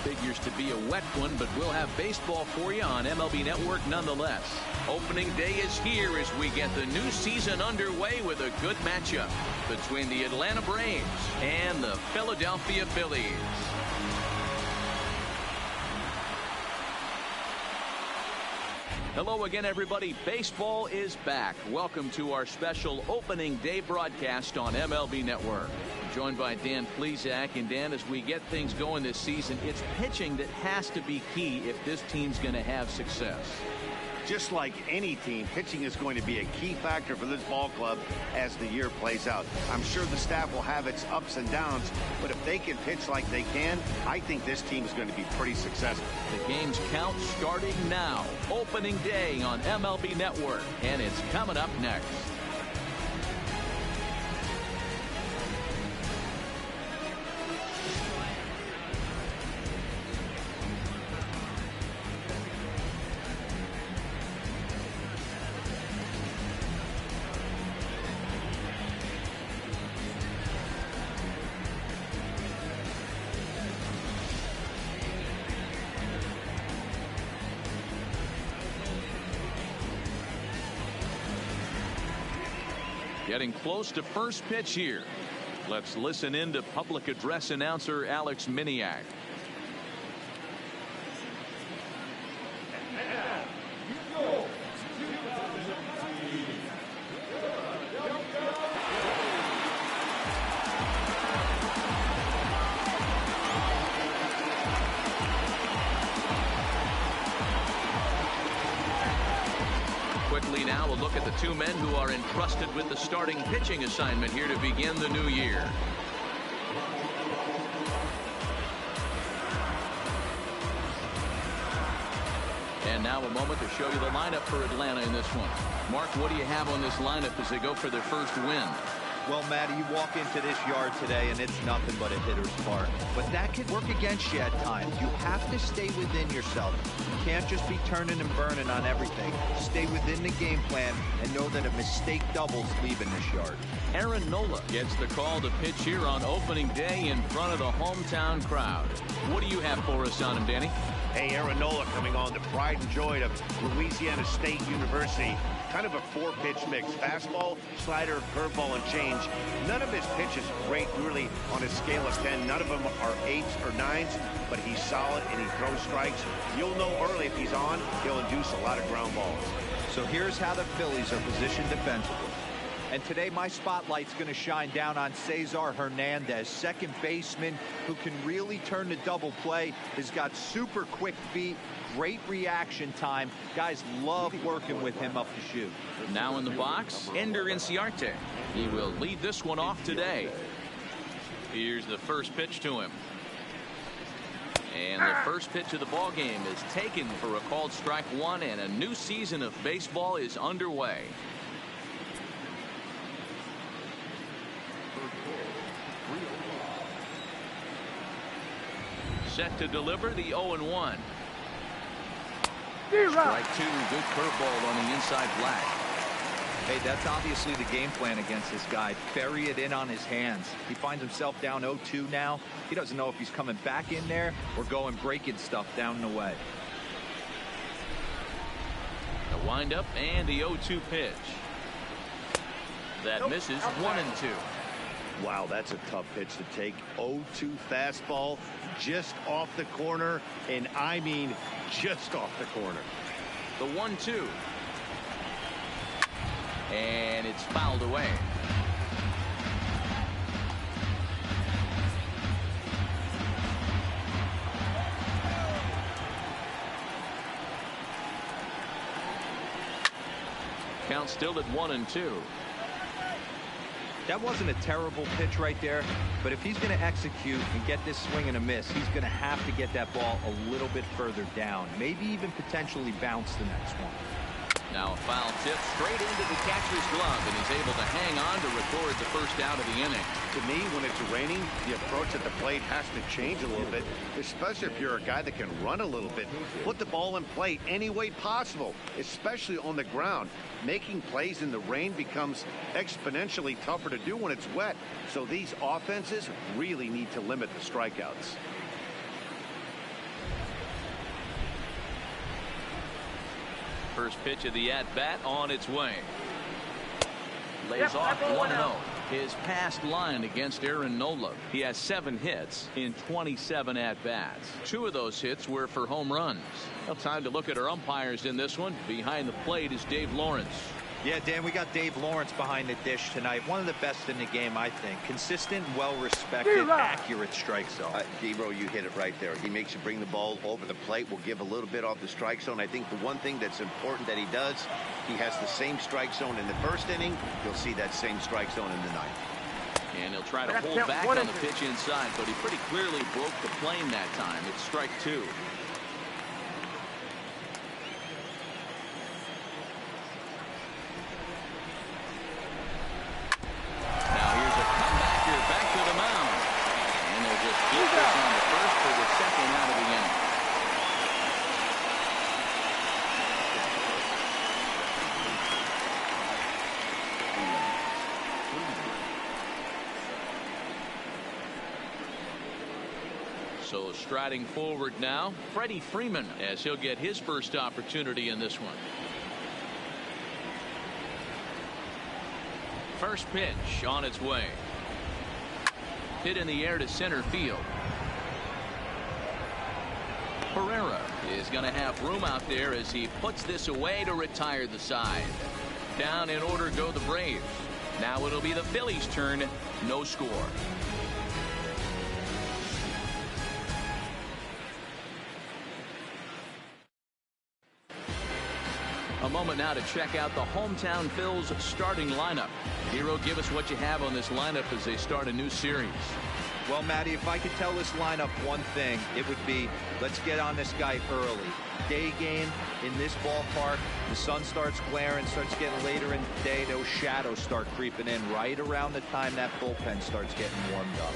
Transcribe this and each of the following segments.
figures to be a wet one, but we'll have baseball for you on MLB Network nonetheless. Opening day is here as we get the new season underway with a good matchup between the Atlanta Braves and the Philadelphia Phillies. Hello again, everybody. Baseball is back. Welcome to our special opening day broadcast on MLB Network. I'm joined by Dan Plesac. And Dan, as we get things going this season, it's pitching that has to be key if this team's going to have success. Just like any team, pitching is going to be a key factor for this ball club as the year plays out. I'm sure the staff will have its ups and downs, but if they can pitch like they can, I think this team is going to be pretty successful. The game's count starting now. Opening day on MLB Network, and it's coming up next. Getting close to first pitch here. Let's listen in to public address announcer Alex Miniak. Quickly now, a look at the two men who are entrusted with the starting pitching assignment here to begin the new year. And now a moment to show you the lineup for Atlanta in this one. Mark, what do you have on this lineup as they go for their first win? Well, Matty, you walk into this yard today and it's nothing but a hitter's park. But that can work against you at times. You have to stay within yourself. You can't just be turning and burning on everything. Stay within the game plan and know that a mistake doubles leaving this yard. Aaron Nola gets the call to pitch here on opening day in front of the hometown crowd. What do you have for us on him, Danny? Hey, Aaron Nola coming on, the pride and joy of Louisiana State University. Kind of a four-pitch mix. Fastball, slider, curveball, and change. None of his pitches rate really on a scale of 10. None of them are 8s or 9s, but he's solid and he throws strikes. You'll know early if he's on, he'll induce a lot of ground balls. So here's how the Phillies are positioned defensively. And today my spotlight's going to shine down on Cesar Hernandez, second baseman who can really turn the double play. Has got super quick feet, great reaction time. Guys love working with him up the chute. Now in the box, Ender Inciarte. He will lead this one off today. Here's the first pitch to him. And the first pitch of the ball game is taken for a called strike one, and a new season of baseball is underway. Set to deliver the 0-1. Strike two. Good curveball on the inside black. Hey, that's obviously the game plan against this guy. Bury it in on his hands. He finds himself down 0-2 now. He doesn't know if he's coming back in there or going breaking stuff down and away. The windup and the 0-2 pitch. That misses 1-2. Wow, that's a tough pitch to take. 0-2 fastball just off the corner, and I mean just off the corner. The 1-2. And it's fouled away. Count still at 1-2. That wasn't a terrible pitch right there, but if he's going to execute and get this swing and a miss, he's going to have to get that ball a little bit further down, maybe even potentially bounce the next one. Now a foul tip straight into the catcher's glove, and he's able to hang on to record the first out of the inning. To me, when it's raining, the approach at the plate has to change a little bit, especially if you're a guy that can run a little bit. Put the ball in play any way possible, especially on the ground. Making plays in the rain becomes exponentially tougher to do when it's wet. So these offenses really need to limit the strikeouts. First pitch of the at-bat on its way. Lays off 1-0. His past line against Aaron Nola. He has 7 hits in 27 at-bats. 2 of those hits were for home runs. Well, time to look at our umpires in this one. Behind the plate is Dave Lawrence. Yeah, Dan, we got Dave Lawrence behind the dish tonight. One of the best in the game, I think. Consistent, well-respected, accurate strike zone. D-Bro, you hit it right there. He makes you bring the ball over the plate. Will give a little bit off the strike zone. I think the one thing that's important that he does, he has the same strike zone in the first inning. You'll see that same strike zone in the ninth. And he'll try to hold back on the pitch inside, but he pretty clearly broke the plane that time. It's strike 2. So striding forward now, Freddie Freeman, as he'll get his first opportunity in this one. First pitch on its way. Hit in the air to center field. Pereira is going to have room out there as he puts this away to retire the side. Down in order go the Braves. Now it'll be the Phillies' turn. No score. A moment now to check out the hometown Phil's starting lineup. Hero, give us what you have on this lineup as they start a new series. Well, Matty, if I could tell this lineup one thing, it would be, let's get on this guy early. Day game in this ballpark, the sun starts glaring, starts getting later in the day, those shadows start creeping in right around the time that bullpen starts getting warmed up.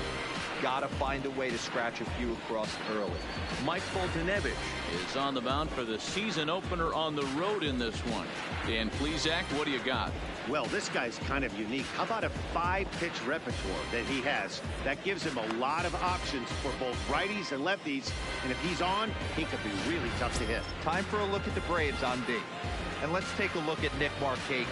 Got to find a way to scratch a few across early. Mike Fultonevich is on the mound for the season opener on the road in this one. Dan Plesac, what do you got? Well, this guy's kind of unique. How about a 5-pitch repertoire that he has? That gives him a lot of options for both righties and lefties. And if he's on, he could be really tough to hit. Time for a look at the Braves on B. And let's take a look at Nick Markakis.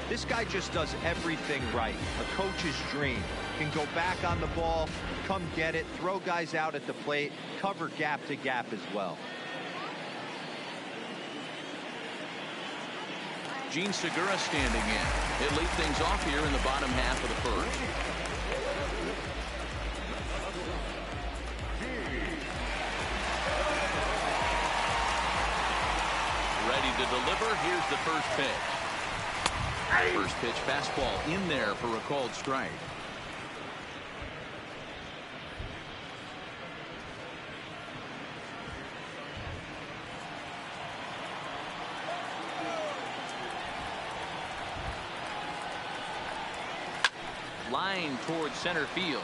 This guy just does everything right. A coach's dream. Can go back on the ball, come get it, throw guys out at the plate, cover gap to gap as well. Gene Segura standing in. He'll lead things off here in the bottom half of the first. Ready to deliver. Here's the first pitch. First pitch fastball in there for a called strike. Line towards center field.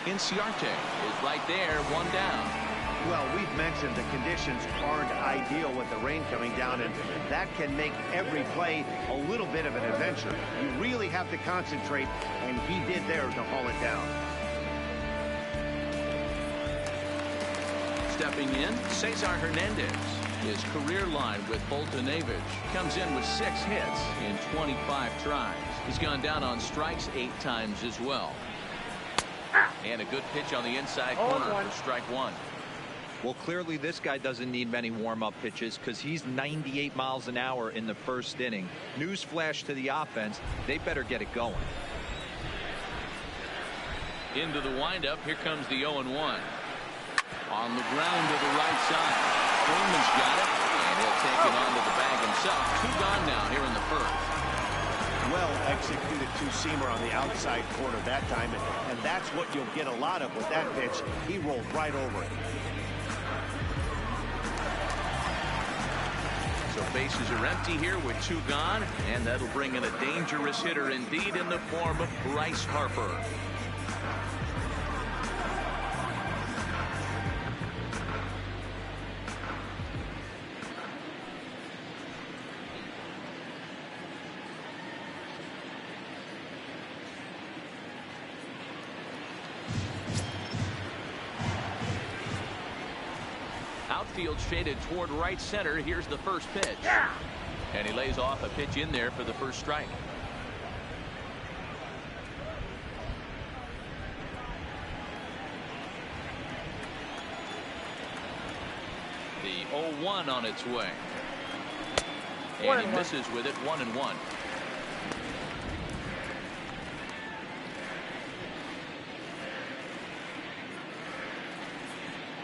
Inciarte is right there, 1 down. Well, we've mentioned the conditions aren't ideal with the rain coming down, and that can make every play a little bit of an adventure. You really have to concentrate, and he did there to haul it down. Stepping in, Cesar Hernandez. His career line with Fultonevich comes in with 6 hits in 25 tries. He's gone down on strikes 8 times as well. And a good pitch on the inside corner for strike 1. Well, clearly this guy doesn't need many warm-up pitches because he's 98 miles an hour in the first inning. Newsflash to the offense, they better get it going. Into the windup, here comes the 0-1. On the ground to the right side. Freeman's got it, and he'll take it onto the bag himself. 2 gone now here in the first. Well executed two-seamer on the outside corner that time, and that's what you'll get a lot of with that pitch. He rolled right over it. So bases are empty here with 2 gone, and that'll bring in a dangerous hitter indeed in the form of Bryce Harper. outfield shaded toward right center. Here's the first pitch. And he lays off a pitch in there for the first strike. The 0-1 on its way. And he misses with it. 1-1.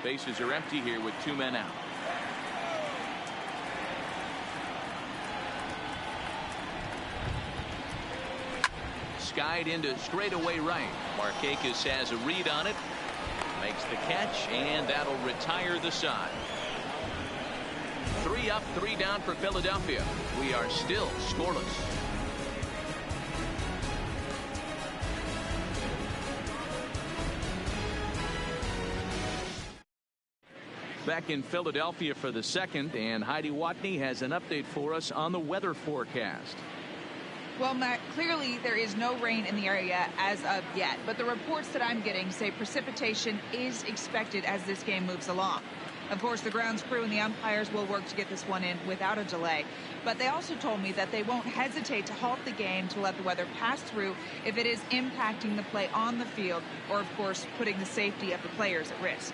Bases are empty here with 2 men out. Skied into straightaway right. Markakis has a read on it. Makes the catch, and that'll retire the side. 3 up, 3 down for Philadelphia. We are still scoreless. Back in Philadelphia for the second, and Heidi Watney has an update for us on the weather forecast. Well, Matt, clearly there is no rain in the area as of yet, but the reports that I'm getting say precipitation is expected as this game moves along. Of course, the grounds crew and the umpires will work to get this one in without a delay, but they also told me that they won't hesitate to halt the game to let the weather pass through if it is impacting the play on the field or, of course, putting the safety of the players at risk.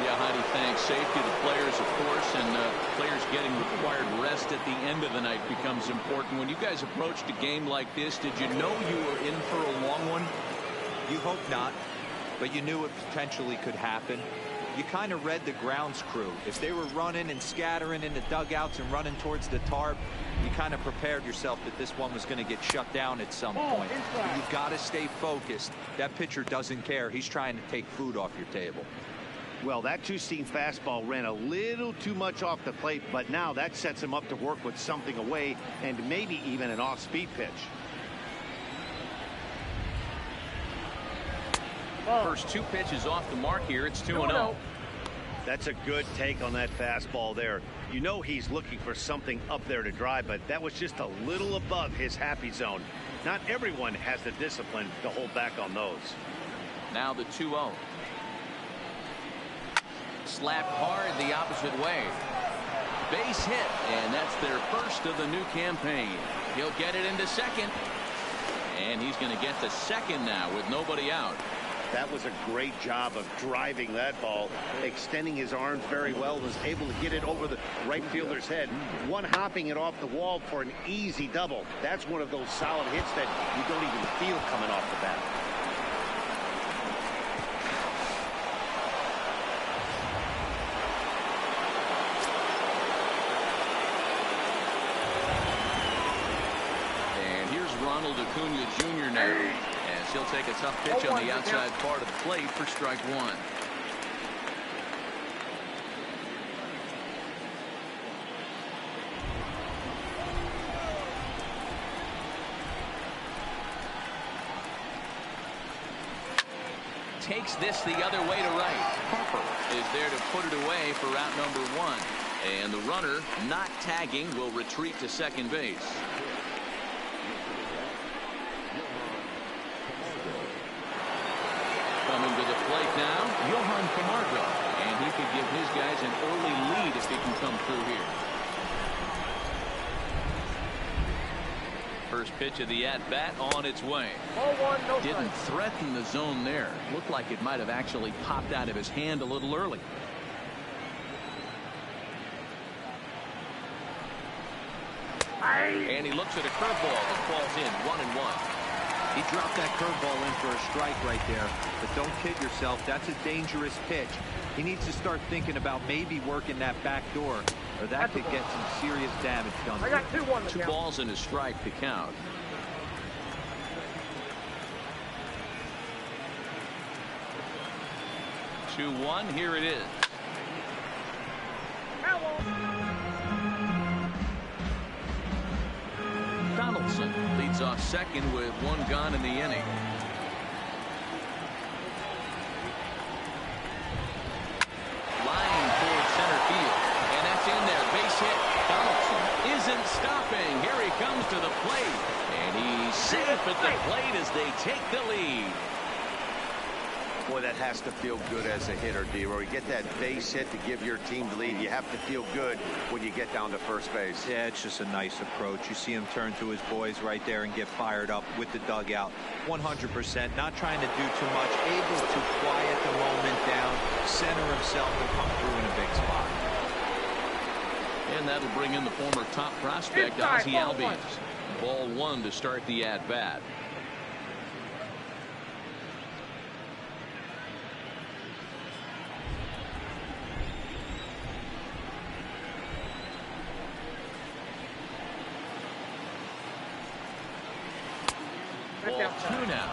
Yeah, Heidi, thanks. Safety of the players, of course, and players getting required rest at the end of the night becomes important. When you guys approached a game like this, did you know you were in for a long one? You hope not, but you knew it potentially could happen. You kind of read the grounds crew. If they were running and scattering in the dugouts and running towards the tarp, you kind of prepared yourself that this one was going to get shut down at some point. You've got to stay focused. That pitcher doesn't care. He's trying to take food off your table. Well, that two-seam fastball ran a little too much off the plate, but now that sets him up to work with something away and maybe even an off-speed pitch. First 2 pitches off the mark here. It's 2-0. That's a good take on that fastball there. You know he's looking for something up there to drive, but that was just a little above his happy zone. Not everyone has the discipline to hold back on those. Now the 2-0. Slapped hard the opposite way. Base hit, and that's their first of the new campaign. He'll get it into second, and he's going to get to second now with nobody out. That was a great job of driving that ball, extending his arms very well, was able to get it over the right fielder's head, one-hopping it off the wall for an easy double. That's one of those solid hits that you don't even feel coming off the bat. Acuna Jr. now, as he'll take a tough pitch on the outside part of the plate for strike 1. Takes this the other way to right. Harper is there to put it away for route number 1. And the runner, not tagging, will retreat to second base. Coming to the plate now, Johan Camargo, and he could give his guys an early lead if he can come through here. First pitch of the at-bat on its way. Didn't threaten the zone there. Looked like it might have actually popped out of his hand a little early. And he looks at a curveball that falls in 1-1. He dropped that curveball in for a strike right there, but don't kid yourself. That's a dangerous pitch. He needs to start thinking about maybe working that back door, or that could get some serious damage done. I got 2-1. 2 balls and a strike to count. Two 2-1. Here it is. Donaldson leads off second with 1 gone in the inning. Line toward center field, and that's in there. Base hit. Donaldson isn't stopping. Here he comes to the plate, and he's safe at the plate as they take the lead. Boy, that has to feel good as a hitter, D-Roy. You get that base hit to give your team the lead. You have to feel good when you get down to first base. Yeah, it's just a nice approach. You see him turn to his boys right there and get fired up with the dugout. 100%, not trying to do too much, able to quiet the moment down, center himself, and come through in a big spot. And that'll bring in the former top prospect, Ozzie Albies. Ball one to start the at-bat. Ball two now.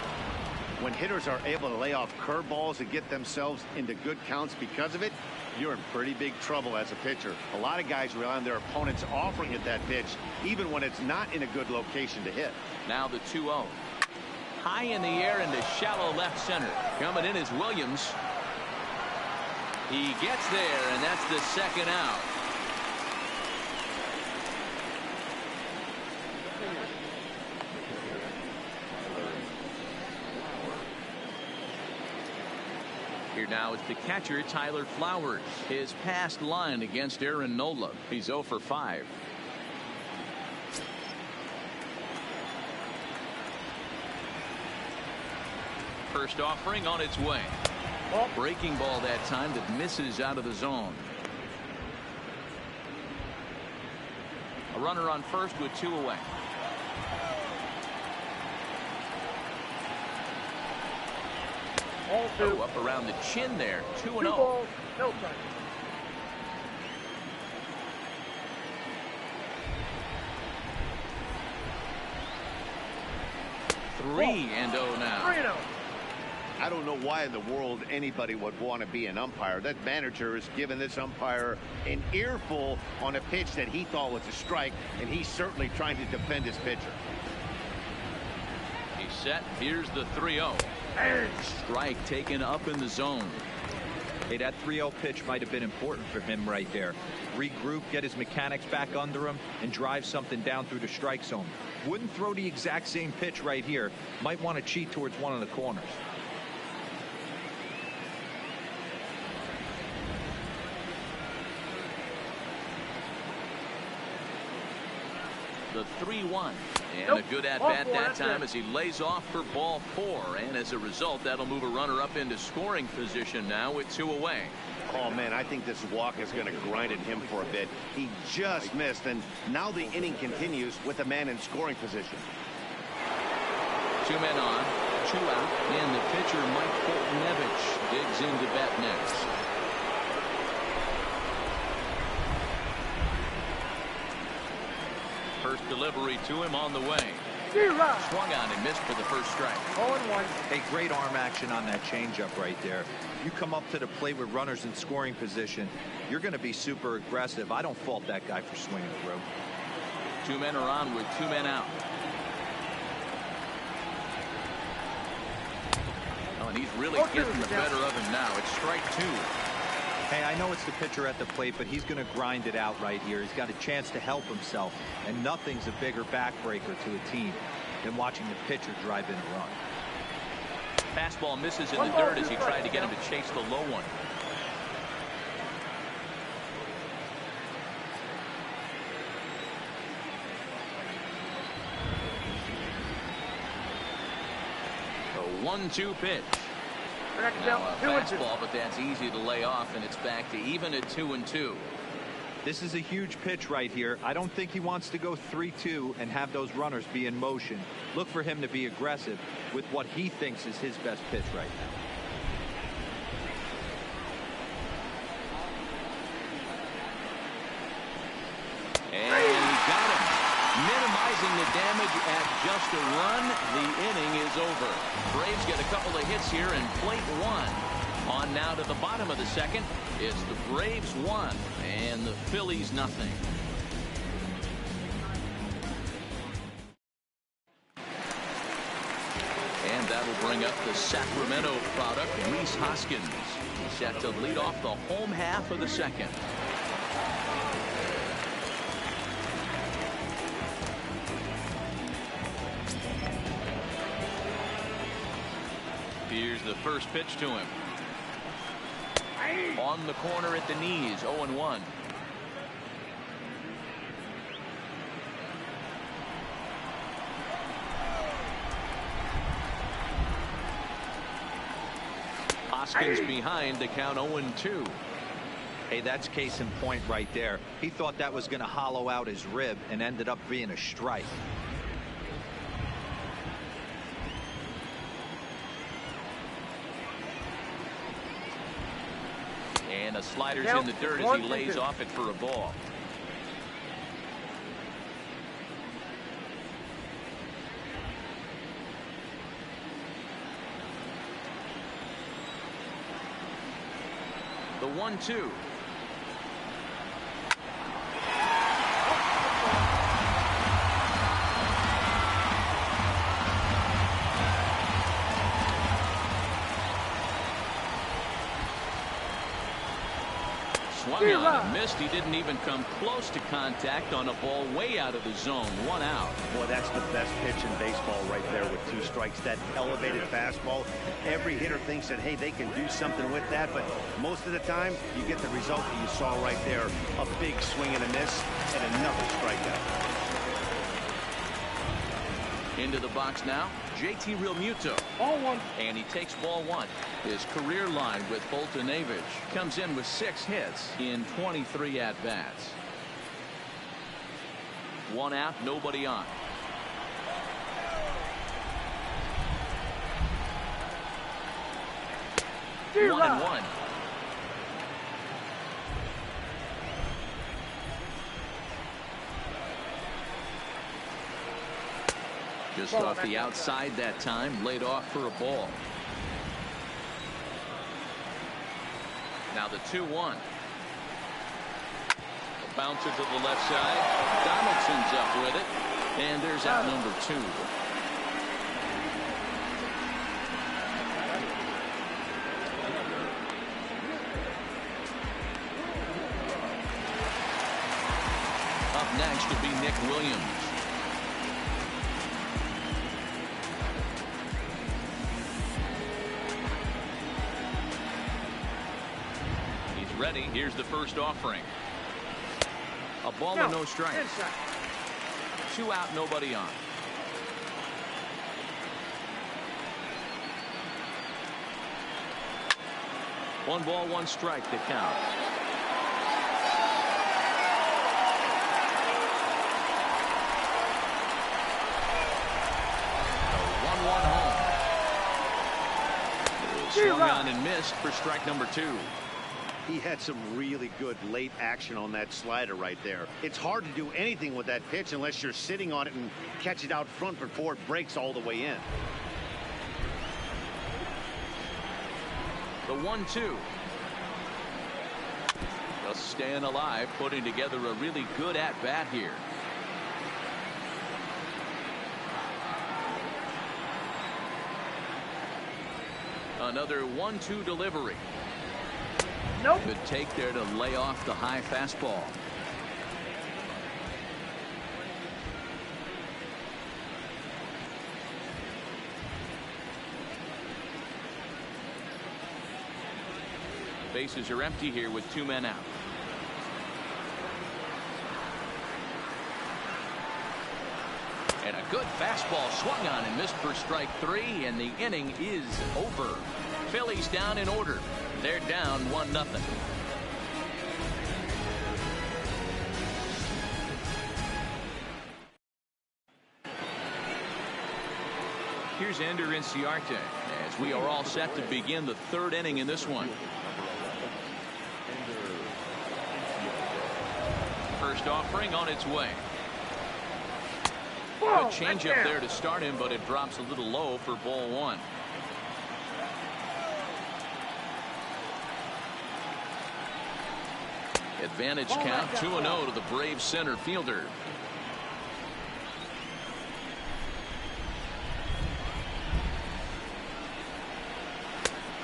When hitters are able to lay off curveballs and get themselves into good counts because of it, you're in pretty big trouble as a pitcher. A lot of guys rely on their opponents offering it that pitch, even when it's not in a good location to hit. Now the 2-0. High in the air into shallow left center. Coming in is Williams. He gets there, and that's the second out. Here now is the catcher, Tyler Flowers. His past line against Aaron Nola. He's 0 for 5. First offering on its way. Breaking ball that time that misses out of the zone. A runner on first with 2 away. Oh, up around the chin there. 2-0. No strike. Three and 0 now. 3-0. I don't know why in the world anybody would want to be an umpire. That manager has given this umpire an earful on a pitch that he thought was a strike, and he's certainly trying to defend his pitcher. He's set. Here's the 3-0. Strike taken up in the zone. Hey, that 3-0 pitch might have been important for him right there. Regroup, get his mechanics back under him, and drive something down through the strike zone. Wouldn't throw the exact same pitch right here. Might want to cheat towards one of the corners. The 3-1. And a good at-bat that time as he lays off for ball 4. And as a result, that'll move a runner up into scoring position now with 2 away. Oh, man, I think this walk is going to grind at him for a bit. He just missed, and now the inning continues with a man in scoring position. 2 men on, 2 out, and the pitcher, Mike Foltynewicz, digs into bat next. First delivery to him on the way. Swung on and missed for the first strike. 0-1. Hey, great arm action on that changeup right there. You come up to the plate with runners in scoring position, you're going to be super aggressive. I don't fault that guy for swinging through. 2 men are on with 2 men out. Oh, and he's really getting the better of him now. It's strike 2. Hey, I know it's the pitcher at the plate, but he's going to grind it out right here. He's got a chance to help himself, and nothing's a bigger backbreaker to a team than watching the pitcher drive in a run. Fastball misses in the dirt as he tried to get him to chase the low one. The 1-2 pitch. Now a fastball, but that's easy to lay off, and it's back to even at 2-2. This is a huge pitch right here. I don't think he wants to go 3-2 and have those runners be in motion. Look for him to be aggressive with what he thinks is his best pitch right now. And he got him. Minimizing the damage at just a run. The inning is over. Braves get a couple of hits here and plate 1. On now to the bottom of the second. It's the Braves 1 and the Phillies nothing. And that'll bring up the Sacramento product, Rhys Hoskins. He's set to lead off the home half of the second. Here's the first pitch to him. On the corner at the knees, 0-1. Hoskins behind to count 0-2. Hey, that's case in point right there. He thought that was going to hollow out his rib and ended up being a strike. And a slider's in the dirt as he lays off it for a ball. The 1-2. Swung on and missed. He didn't even come close to contact on a ball way out of the zone. 1 out. Boy, that's the best pitch in baseball right there with 2 strikes. That elevated fastball. Every hitter thinks that, hey, they can do something with that, but most of the time you get the result that you saw right there. A big swing and a miss and another strikeout. Into the box now, JT Realmuto. Ball 1. And he takes ball 1. His career line with Boltonavich comes in with 6 hits in 23 at-bats. 1 out, nobody on. Zero. 1-1. Just off the outside that time, laid off for a ball. Now the 2-1. A bouncer to the left side. Donaldson's up with it. And there's out number 2. Up next will be Nick Williams. Ready. Here's the first offering. A ball and no strikes. 2 out, nobody on. One ball, 1 strike to count. A 1-1 home. Swung on and missed for strike number 2. He had some really good late action on that slider right there. It's hard to do anything with that pitch unless you're sitting on it and catch it out front before it breaks all the way in. The 1-2. Just staying alive, putting together a really good at-bat here. Another 1-2 delivery. Nope. Good take there to lay off the high fastball. Bases are empty here with 2 men out. And a good fastball swung on and missed for strike 3, and the inning is over. Phillies down in order. They're down 1-0. Here's Ender Inciarte as we are all set to begin the 3rd inning in this one. First offering on its way. Good changeup there to start him, but it drops a little low for ball 1. Advantage count 2-0 to the Braves center fielder.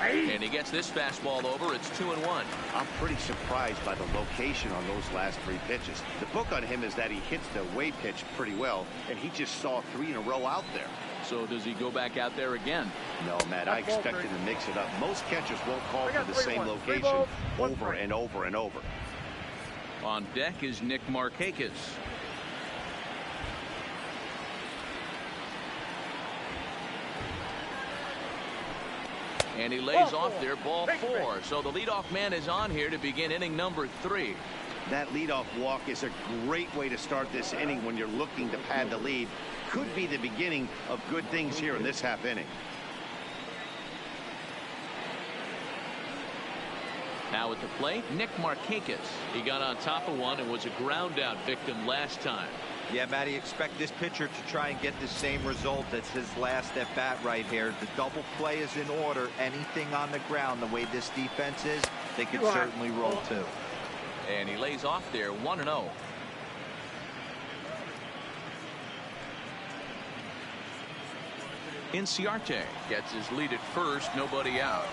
And he gets this fastball over. It's 2-1. I'm pretty surprised by the location on those last 3 pitches. The book on him is that he hits the away pitch pretty well, and he just saw 3 in a row out there. So does he go back out there again? No, Matt, I expect him to mix it up. Most catchers won't call for the same location over and over and over. On deck is Nick Markakis. And he lays off there, ball 4. So the leadoff man is on here to begin inning number 3. That leadoff walk is a great way to start this inning when you're looking to pad the lead. Could be the beginning of good things here in this half inning. Now at the plate, Nick Markakis. He got on top of one and was a ground out victim last time. Yeah, Matty, expect this pitcher to try and get the same result as his last at bat right here. The double play is in order. Anything on the ground, the way this defense is, they could certainly roll too. And he lays off there, 1-0. Inciarte gets his lead at first, nobody out.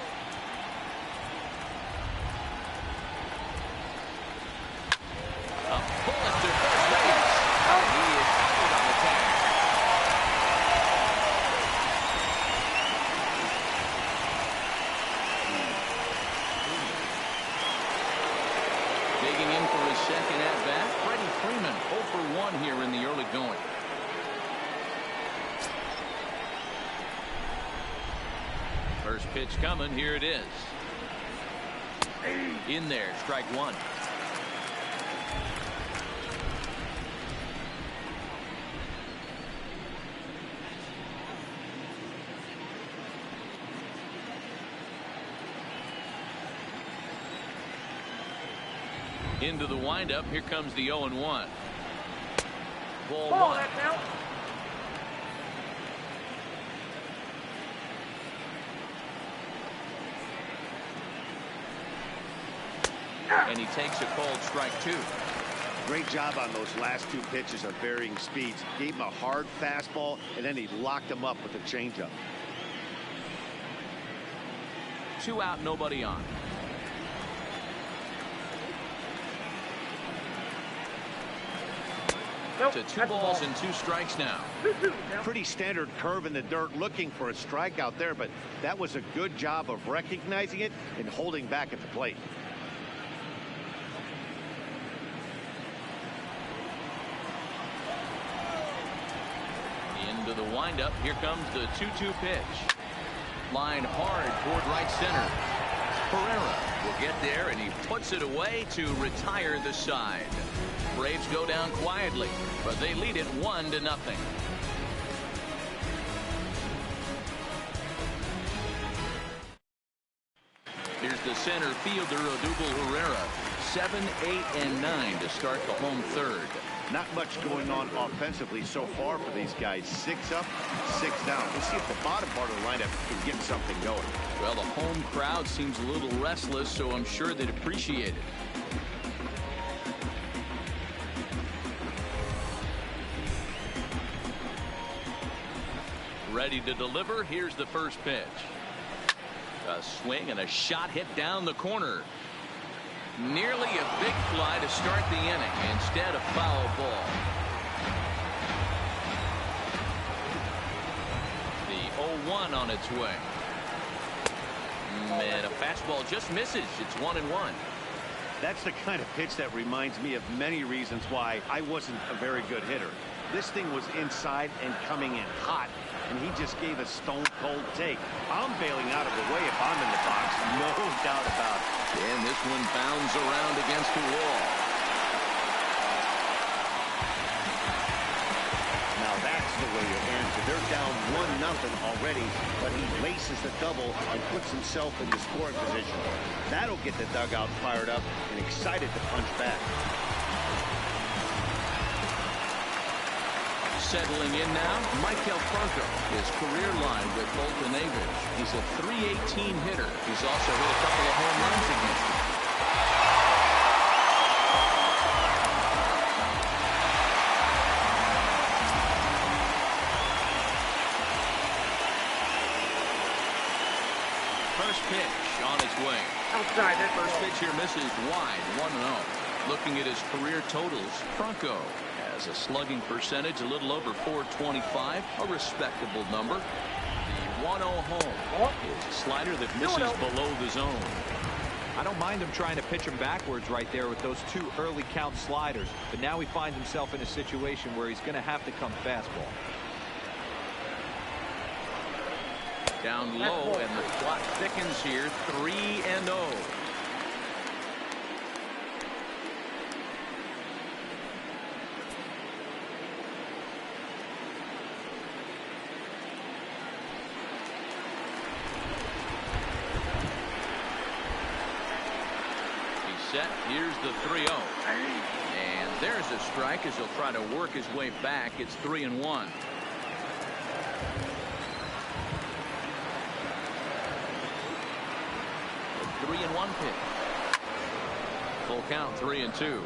A bullet to first base. He is out on the tag. Digging in for his second at bat, Freddie Freeman 0 for 1 here in the early going. First pitch coming, here it is. In there, strike 1. Into the windup. Here comes the 0-1. Ball 1. And he takes a called strike 2. Great job on those last 2 pitches of varying speeds. Gave him a hard fastball, and then he locked him up with a changeup. 2 out, nobody on. To 2 balls and 2 strikes now. Pretty standard curve in the dirt, looking for a strikeout there, but that was a good job of recognizing it and holding back at the plate. Into the windup. Here comes the 2-2 pitch. Line hard toward right center. Pereira will get there, and he puts it away to retire the side. Braves go down quietly, but they lead it 1-0. Here's the center fielder, Odubel Herrera. 7, 8, and 9 to start the home third. Not much going on offensively so far for these guys. 6 up, 6 down. We'll see if the bottom part of the lineup can get something going. Well, the home crowd seems a little restless, so I'm sure they'd appreciate it. Ready to deliver. Here's the first pitch. A swing and a shot hit down the corner. Nearly a big fly to start the inning. Instead, a foul ball. The 0-1 on its way. And a fastball just misses. It's 1-1. That's the kind of pitch that reminds me of many reasons why I wasn't a very good hitter. This thing was inside and coming in hot, and he just gave a stone-cold take. I'm bailing out of the way if I'm in the box, no doubt about it. And this one bounds around against the wall. Now that's the way it ends. They're down 1-0 already, but he laces the double and puts himself in the scoring position. That'll get the dugout fired up and excited to punch back. Settling in now, Michael Franco. His career line with Bolton Average. He's a .318 hitter. He's also hit a couple of home runs against him. first pitch on its way. Outside. That's First all. pitch here misses wide, 1-0. Looking at his career totals, Franco has a slugging percentage a little over .425, a respectable number. The 1-0 home is a slider that misses below the zone. I don't mind him trying to pitch him backwards right there with those 2 early count sliders, but now he finds himself in a situation where he's going to have to come fastball. Down low, and the clock thickens here, 3-0. Set. Here's the 3-0. And there's a strike as he'll try to work his way back. It's 3-1. The 3-1 pitch. Full count, 3-2.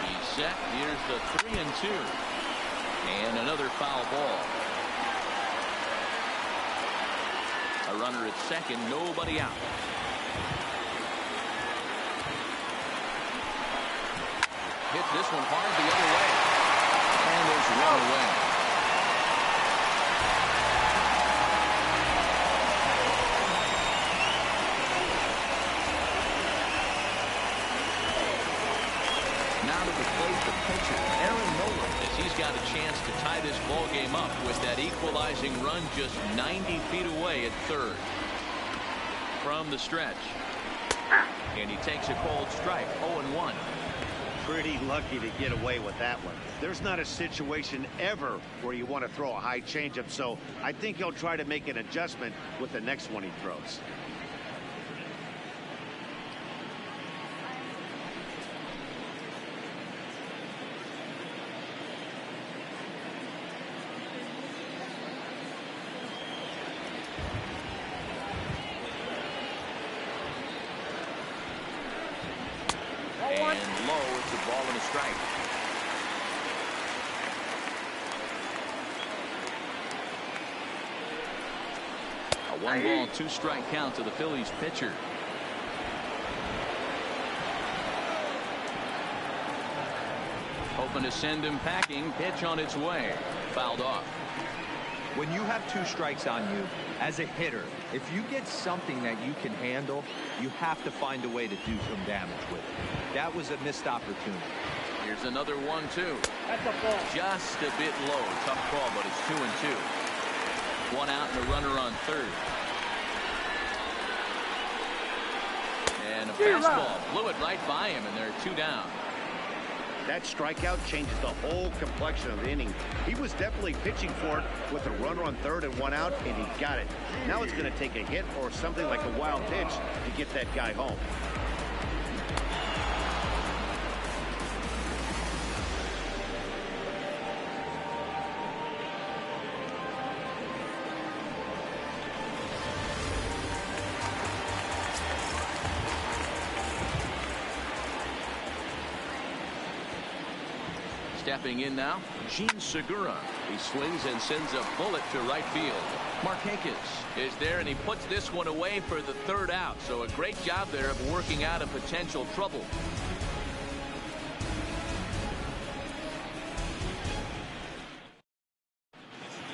He's set. Here's the 3-2. And another foul ball. A runner at second, nobody out. Hit this one hard the other way. And there's one away. Now to the plate, the pitcher, Aaron Nola, as he's got a chance to tie this ball game up with that equalizing run just 90 feet away at third. From the stretch. And he takes a cold strike, 0-1. Pretty lucky to get away with that one. There's not a situation ever where you want to throw a high changeup, so I think he'll try to make an adjustment with the next one he throws. And low, it's a ball and a strike. A 1-ball, 2-strike count to the Phillies pitcher. Hoping to send him packing. Pitch on its way. Fouled off. When you have 2 strikes on you, as a hitter, if you get something that you can handle, you have to find a way to do some damage with it. That was a missed opportunity. Here's another 1-2. That's a ball. Just a bit low. Tough call, but it's 2-2. 1 out and a runner on third. And a fastball blew it right by him, and they're 2 down. That strikeout changes the whole complexion of the inning. He was definitely pitching for it with a runner on third and 1 out, and he got it. Now it's going to take a hit or something like a wild pitch to get that guy home. Stepping in now, Gene Segura. He swings and sends a bullet to right field. Markakis is there, and he puts this one away for the 3rd out. So a great job there of working out a potential trouble.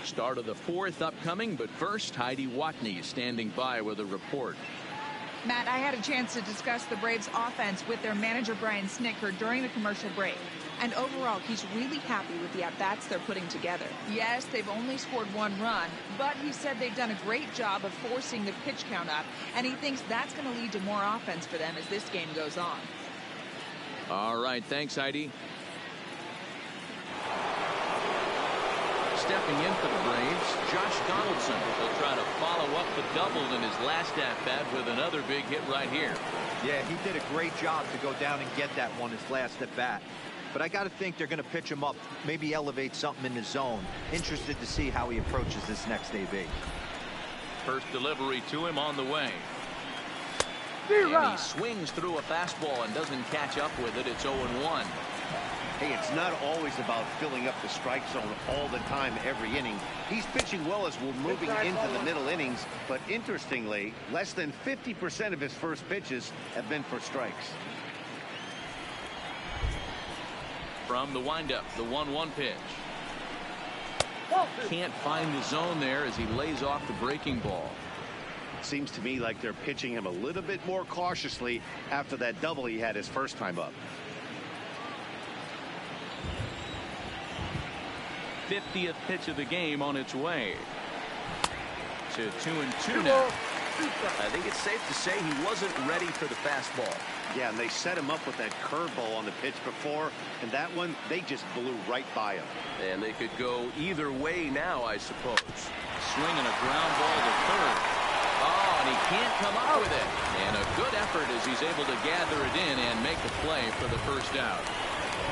Start of the 4th upcoming, but first, Heidi Watney is standing by with a report. Matt, I had a chance to discuss the Braves offense with their manager Brian Snitker during the commercial break. And overall, he's really happy with the at-bats they're putting together. Yes, they've only scored 1 run, but he said they've done a great job of forcing the pitch count up, and he thinks that's going to lead to more offense for them as this game goes on. All right, thanks, Heidi. Stepping in for the Braves, Josh Donaldson will try to follow up the double in his last at-bat with another big hit right here. Yeah, he did a great job to go down and get that one his last at-bat. But I got to think they're going to pitch him up, maybe elevate something in the zone. Interested to see how he approaches this next AB. First delivery to him on the way. And he swings through a fastball and doesn't catch up with it. It's 0-1. Hey, it's not always about filling up the strike zone all the time every inning. He's pitching well as we're moving into the middle innings, but interestingly, less than 50% of his first pitches have been for strikes. From the windup, the 1-1 pitch. Can't find the zone there as he lays off the breaking ball. Seems to me like they're pitching him a little bit more cautiously after that double he had his first time up. 50th pitch of the game on its way. To 2-2 now. I think it's safe to say he wasn't ready for the fastball. Yeah, and they set him up with that curveball on the pitch before, and that one, they just blew right by him. And they could go either way now, I suppose. Swinging a ground ball to third. Oh, and he can't come up with it. And a good effort as he's able to gather it in and make the play for the first out.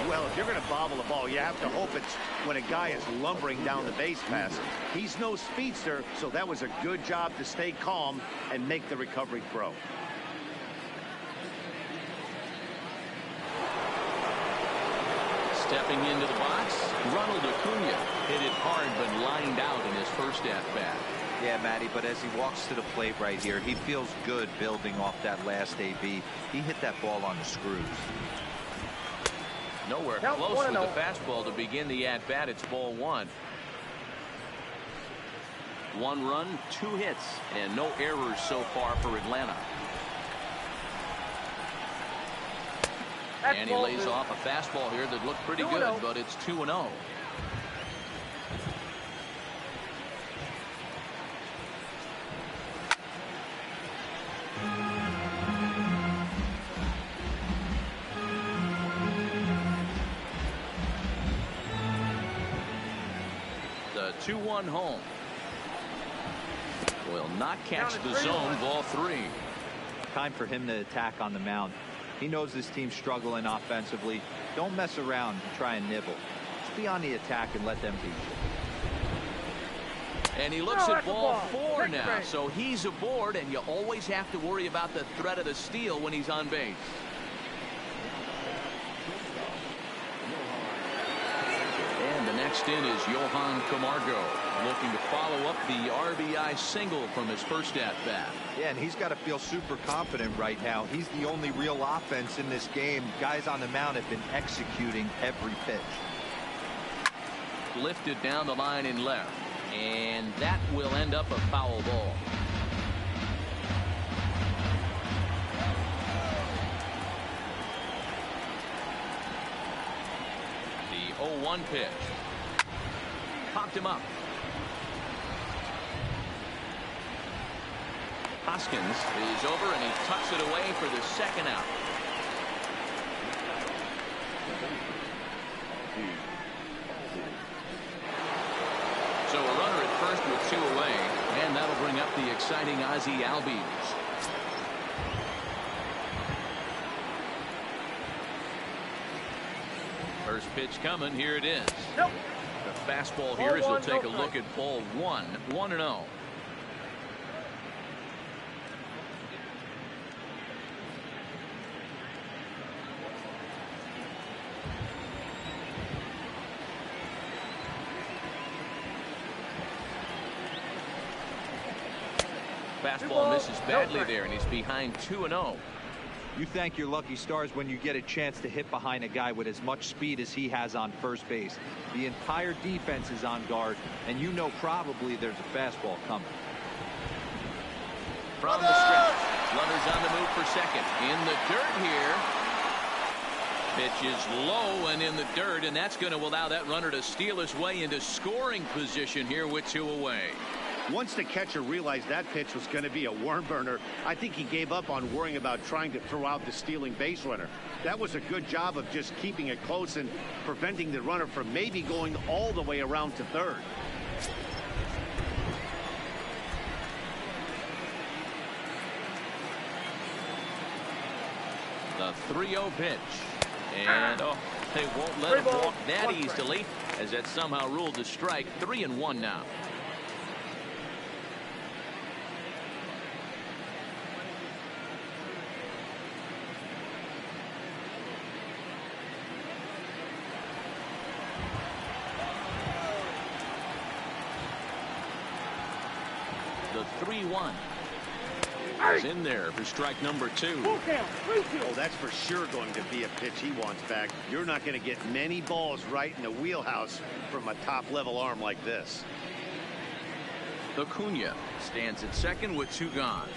Well, if you're going to bobble the ball, you have to hope it's when a guy is lumbering down the base pass. He's no speedster, so that was a good job to stay calm and make the recovery throw. Stepping into the box, Ronald Acuna hit it hard but lined out in his first at-bat. Yeah, Matty, but as he walks to the plate right here, he feels good building off that last AB. He hit that ball on the screws. Nowhere close with the fastball to begin the at-bat. It's ball one. 1 run, 2 hits, and no errors so far for Atlanta. And he lays off a fastball here that looked pretty good, but it's 2-0. The 2-1 home. Will not catch the zone. Ball 3. Time for him to attack on the mound. He knows this team's struggling offensively. Don't mess around and try and nibble. Just be on the attack and let them beat you. And he looks at ball 4 now, so he's aboard, and you always have to worry about the threat of the steal when he's on base. And the next in is Johan Camargo, looking to follow up the RBI single from his first at-bat. Yeah, and he's got to feel super confident right now. He's the only real offense in this game. Guys on the mound have been executing every pitch. Lifted down the line in left, and that will end up a foul ball. The 0-1 pitch. Popped him up. Hoskins is over, and he tucks it away for the second out. So a runner at first with 2 away, and that'll bring up the exciting Ozzie Albies. First pitch coming. Here it is. Nope. The fastball here as we'll take a look at ball 1. 1-0. Fastball misses badly there, and he's behind 2-0. You thank your lucky stars when you get a chance to hit behind a guy with as much speed as he has on first base. The entire defense is on guard, and you know probably there's a fastball coming. From the stretch, runners on the move for second. In the dirt here. Pitch is low and in the dirt, and that's going to allow that runner to steal his way into scoring position here with 2 away. Once the catcher realized that pitch was going to be a worm burner, I think he gave up on worrying about trying to throw out the stealing base runner. That was a good job of just keeping it close and preventing the runner from maybe going all the way around to third. The 3-0 pitch. And they won't let him walk that easily, as that's somehow ruled a strike. 3-1 now. 3-1. He's in there for strike number 2. Full count. 3-2. Oh, that's for sure going to be a pitch he wants back. You're not going to get many balls right in the wheelhouse from a top-level arm like this. Acuna stands at second with 2 gone.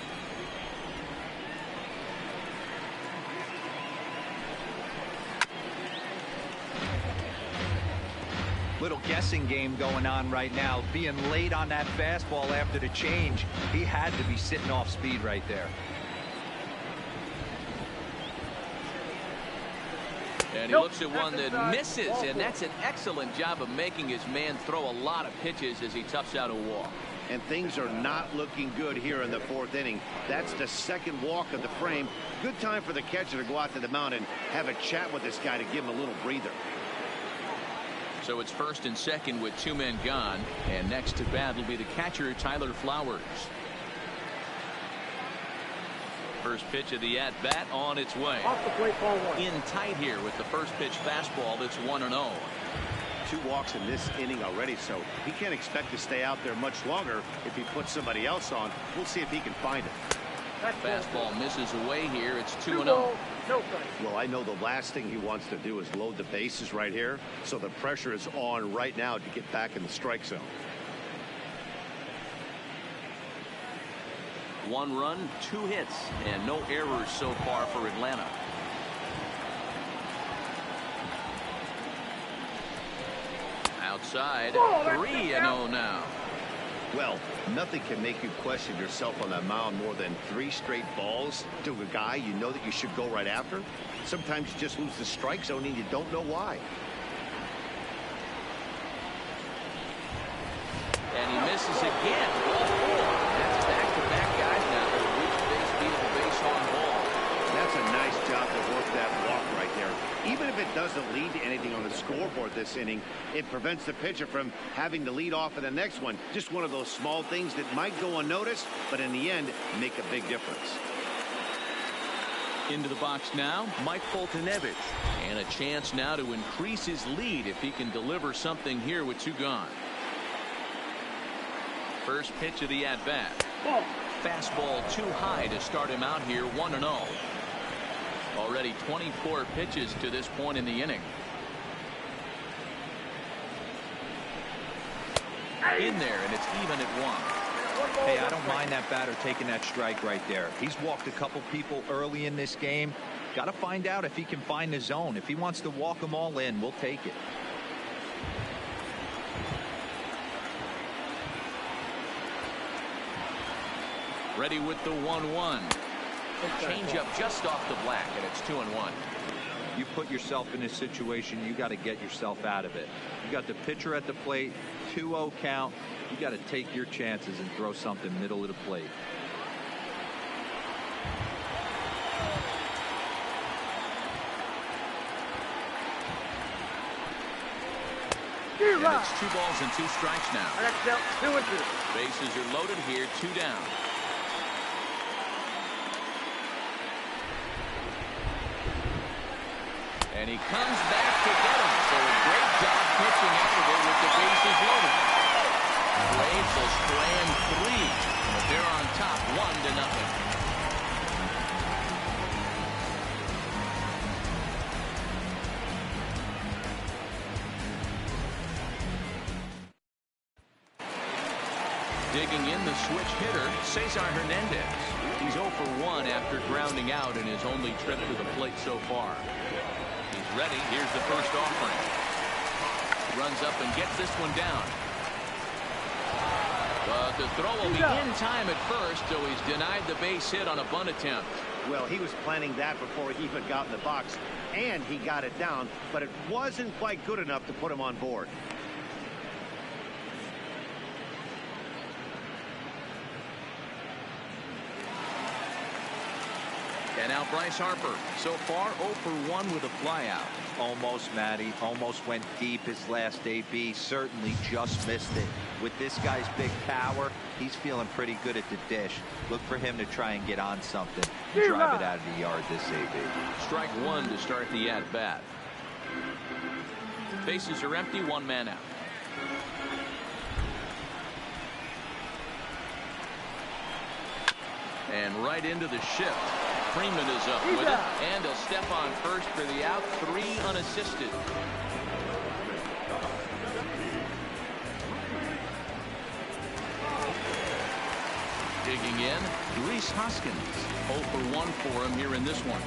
Little guessing game going on right now. Being late on that fastball after the change. He had to be sitting off speed right there. And he looks at one that misses, and that's an excellent job of making his man throw a lot of pitches as he toughs out a walk. And things are not looking good here in the 4th inning. That's the 2nd walk of the frame. Good time for the catcher to go out to the mound and have a chat with this guy to give him a little breather. So it's 1st and 2nd with 2 men gone, and next to bat will be the catcher Tyler Flowers. First pitch of the at-bat on its way. Off the plate, ball 1. In tight here with the first pitch fastball. That's 1-0. 2 walks in this inning already, so he can't expect to stay out there much longer if he puts somebody else on. We'll see if he can find it. Fastball misses away here. It's 2-0. No strike. Well, I know the last thing he wants to do is load the bases right here, so the pressure is on right now to get back in the strike zone. 1 run, 2 hits, and no errors so far for Atlanta. Outside, 3-0 now. Well, nothing can make you question yourself on that mound more than 3 straight balls to a guy you know that you should go right after. Sometimes you just lose the strike zone and you don't know why. And he misses again. Ball 4. That's back-to-back guys now that have reached base, steal the base on ball. That's a nice job to work that walk right there. Even if it doesn't lead to anything on the scoreboard this inning, it prevents the pitcher from having to lead off in the next one. Just one of those small things that might go unnoticed, but in the end, make a big difference. Into the box now, Mike Foltynewicz. And a chance now to increase his lead if he can deliver something here with 2 gone. First pitch of the at-bat. Fastball too high to start him out here, 1-0. Already 24 pitches to this point in the inning. In there, and it's even at 1. Hey, I don't mind that batter taking that strike right there. He's walked a couple people early in this game. Got to find out if he can find the zone. If he wants to walk them all in, we'll take it. Ready with the 1-1. Change up just off the black, and it's 2-1. You put yourself in this situation, you got to get yourself out of it. You got the pitcher at the plate, 2-0 count. You got to take your chances and throw something middle of the plate. And it's 2 balls and 2 strikes now. That's out 2-2. Bases are loaded here, 2 down. And he comes back to get him. So a great job pitching out of it with the bases loaded. Braves will strand 3. But they're on top 1-0. Digging in the switch hitter, Cesar Hernandez. He's 0 for 1 after grounding out in his only trip to the plate so far. He's ready. Here's the first offering. Runs up and gets this one down. But the throw will be in time at first, so he's denied the base hit on a bunt attempt. Well, he was planning that before he even got in the box, and he got it down, but it wasn't quite good enough to put him on board. And now Bryce Harper, so far 0 for 1 with a flyout. Almost, Matty. Almost went deep his last AB. Certainly just missed it. With this guy's big power, he's feeling pretty good at the dish. Look for him to try and get on something. Drive it out of the yard this AB. Strike 1 to start the at-bat. Bases are empty, 1 man out. And right into the shift. Freeman is up with it. And a step on first for the out. 3 unassisted. Digging in, Rhys Hoskins. 0 for 1 for him here in this one.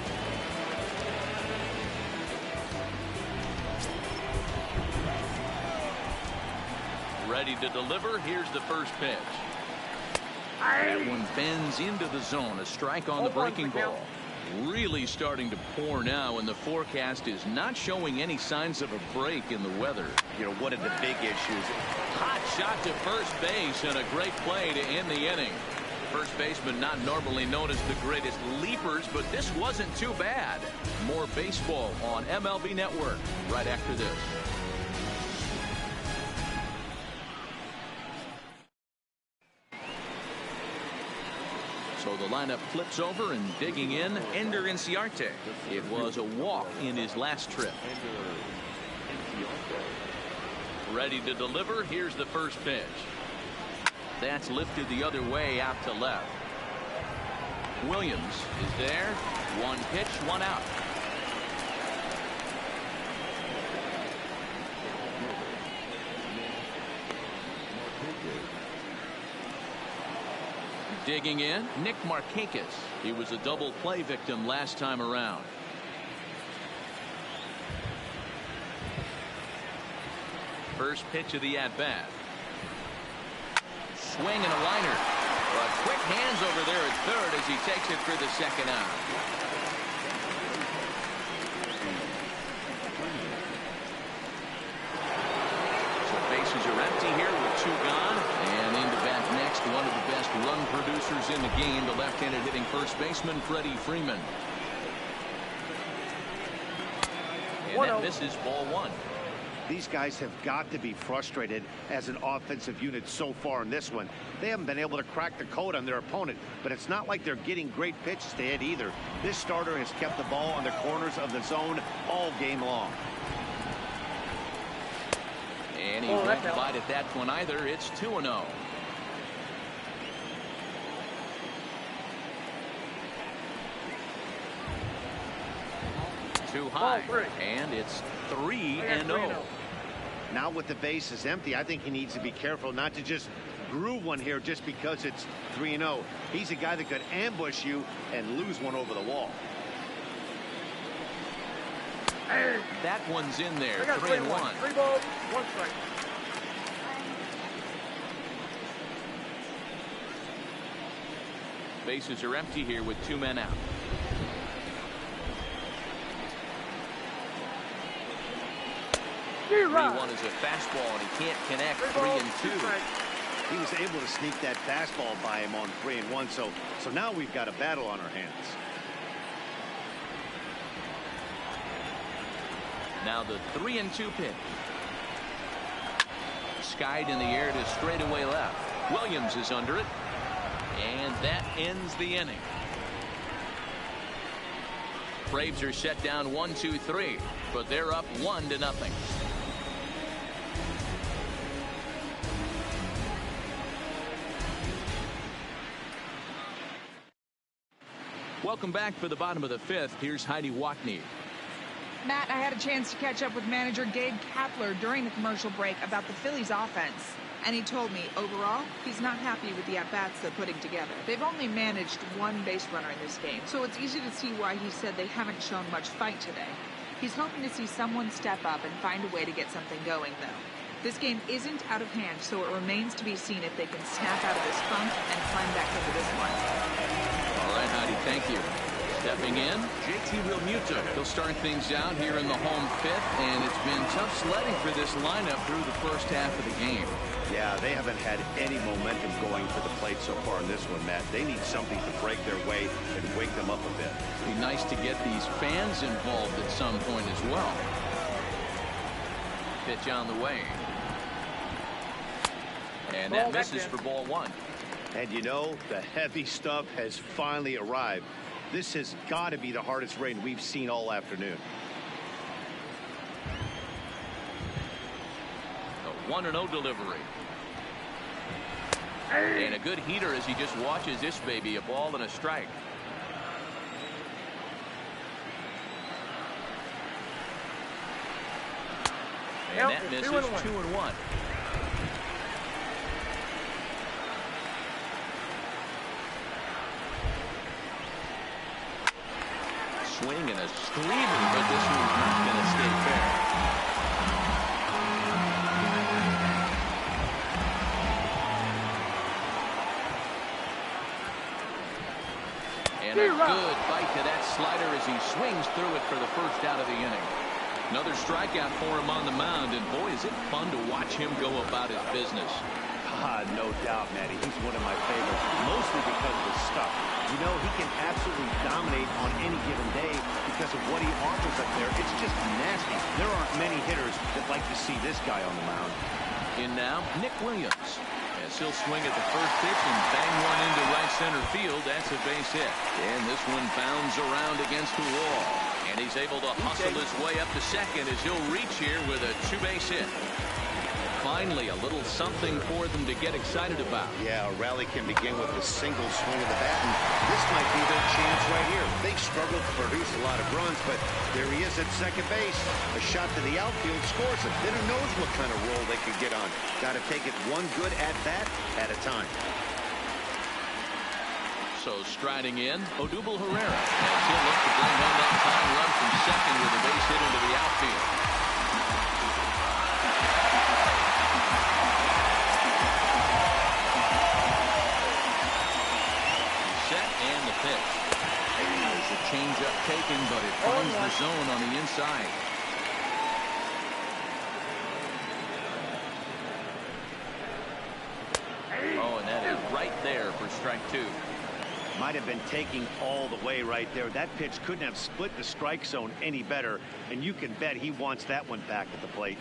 Ready to deliver. Here's the first pitch. That one bends into the zone. A strike on the breaking ball. Really starting to pour now, and the forecast is not showing any signs of a break in the weather. You know, one of the big issues. Hot shot to first base, and a great play to end the inning. First baseman not normally known as the greatest leapers, but this wasn't too bad. More baseball on MLB Network right after this. So the lineup flips over, and digging in, Ender Inciarte. It was a walk in his last trip. Ready to deliver. Here's the first pitch. That's lifted the other way out to left. Williams is there. 1 pitch, 1 out. Digging in, Nick Markakis. He was a double play victim last time around. First pitch of the at-bat. Swing and a liner. But quick hands over there at third as he takes it for the second out. So bases are empty here with 2 gone. And into bat next, one of the best run producers in the game, the left-handed hitting first baseman, Freddie Freeman. And that misses ball 1. These guys have got to be frustrated as an offensive unit so far in this one. They haven't been able to crack the code on their opponent, but it's not like they're getting great pitches to hit either. This starter has kept the ball on the corners of the zone all game long. And he won't bite at that one either. It's 2-0. Too high, and it's 3-0. Now with the bases empty, I think he needs to be careful not to just groove one here just because it's 3-0. He's a guy that could ambush you and lose one over the wall. That one's in there. 3-1. 3 balls, 1 strike. Bases are empty here with 2 men out. One is a fastball, and he can't connect. 3-2. He was able to sneak that fastball by him on 3-1. So now we've got a battle on our hands. Now the 3-2 pitch. Skied in the air to straightaway left. Williams is under it. And that ends the inning. Braves are set down 1-2-3, but they're up 1-0. Welcome back for the bottom of the 5th. Here's Heidi Watney. Matt, I had a chance to catch up with manager Gabe Kapler during the commercial break about the Phillies offense. And he told me, overall, he's not happy with the at-bats they're putting together. They've only managed 1 base runner in this game, so it's easy to see why he said they haven't shown much fight today. He's hoping to see someone step up and find a way to get something going, though. This game isn't out of hand, so it remains to be seen if they can snap out of this funk and climb back into this one. All right, Heidi, thank you. Stepping in, JT Realmuto. He'll start things out here in the home 5th, and it's been tough sledding for this lineup through the first half of the game. Yeah, they haven't had any momentum going to the plate so far in this one, Matt. They need something to break their way and wake them up a bit. It'd be nice to get these fans involved at some point as well. Pitch on the way. And that misses for ball 1. And you know, the heavy stuff has finally arrived. This has got to be the hardest rain we've seen all afternoon. A 1-0 delivery. And a good heater as he just watches this baby, a ball and a strike. And that misses 2-1. Swing and a screamer, but this one's not going to stay fair. And a good bite to that slider as he swings through it for the first out of the inning. Another strikeout for him on the mound, and boy, is it fun to watch him go about his business. No doubt, Matty. He's one of my favorites, mostly because of his stuff. You know, he can absolutely dominate on any given day because of what he offers up there. It's just nasty. There aren't many hitters that like to see this guy on the mound. In now, Nick Williams. As he'll swing at the first pitch and bang one into right center field. That's a base hit. And this one bounds around against the wall. And he's able to hustle his way up to second as he'll reach here with a two-base hit. Finally, a little something for them to get excited about. Yeah, a rally can begin with a single swing of the bat, and this might be their chance right here. They've struggled to produce a lot of runs, but there he is at second base. A shot to the outfield scores it. Then who knows what kind of roll they could get on. Got to take it one good at-bat at a time. So striding in, Odubel Herrera. And he'll look to bring home that tying run from second with a base hit into the outfield. There's a changeup taken, but it finds the zone on the inside. Oh, and that is right there for strike two. Might have been taking all the way right there. That pitch couldn't have split the strike zone any better, and you can bet he wants that one back at the plate.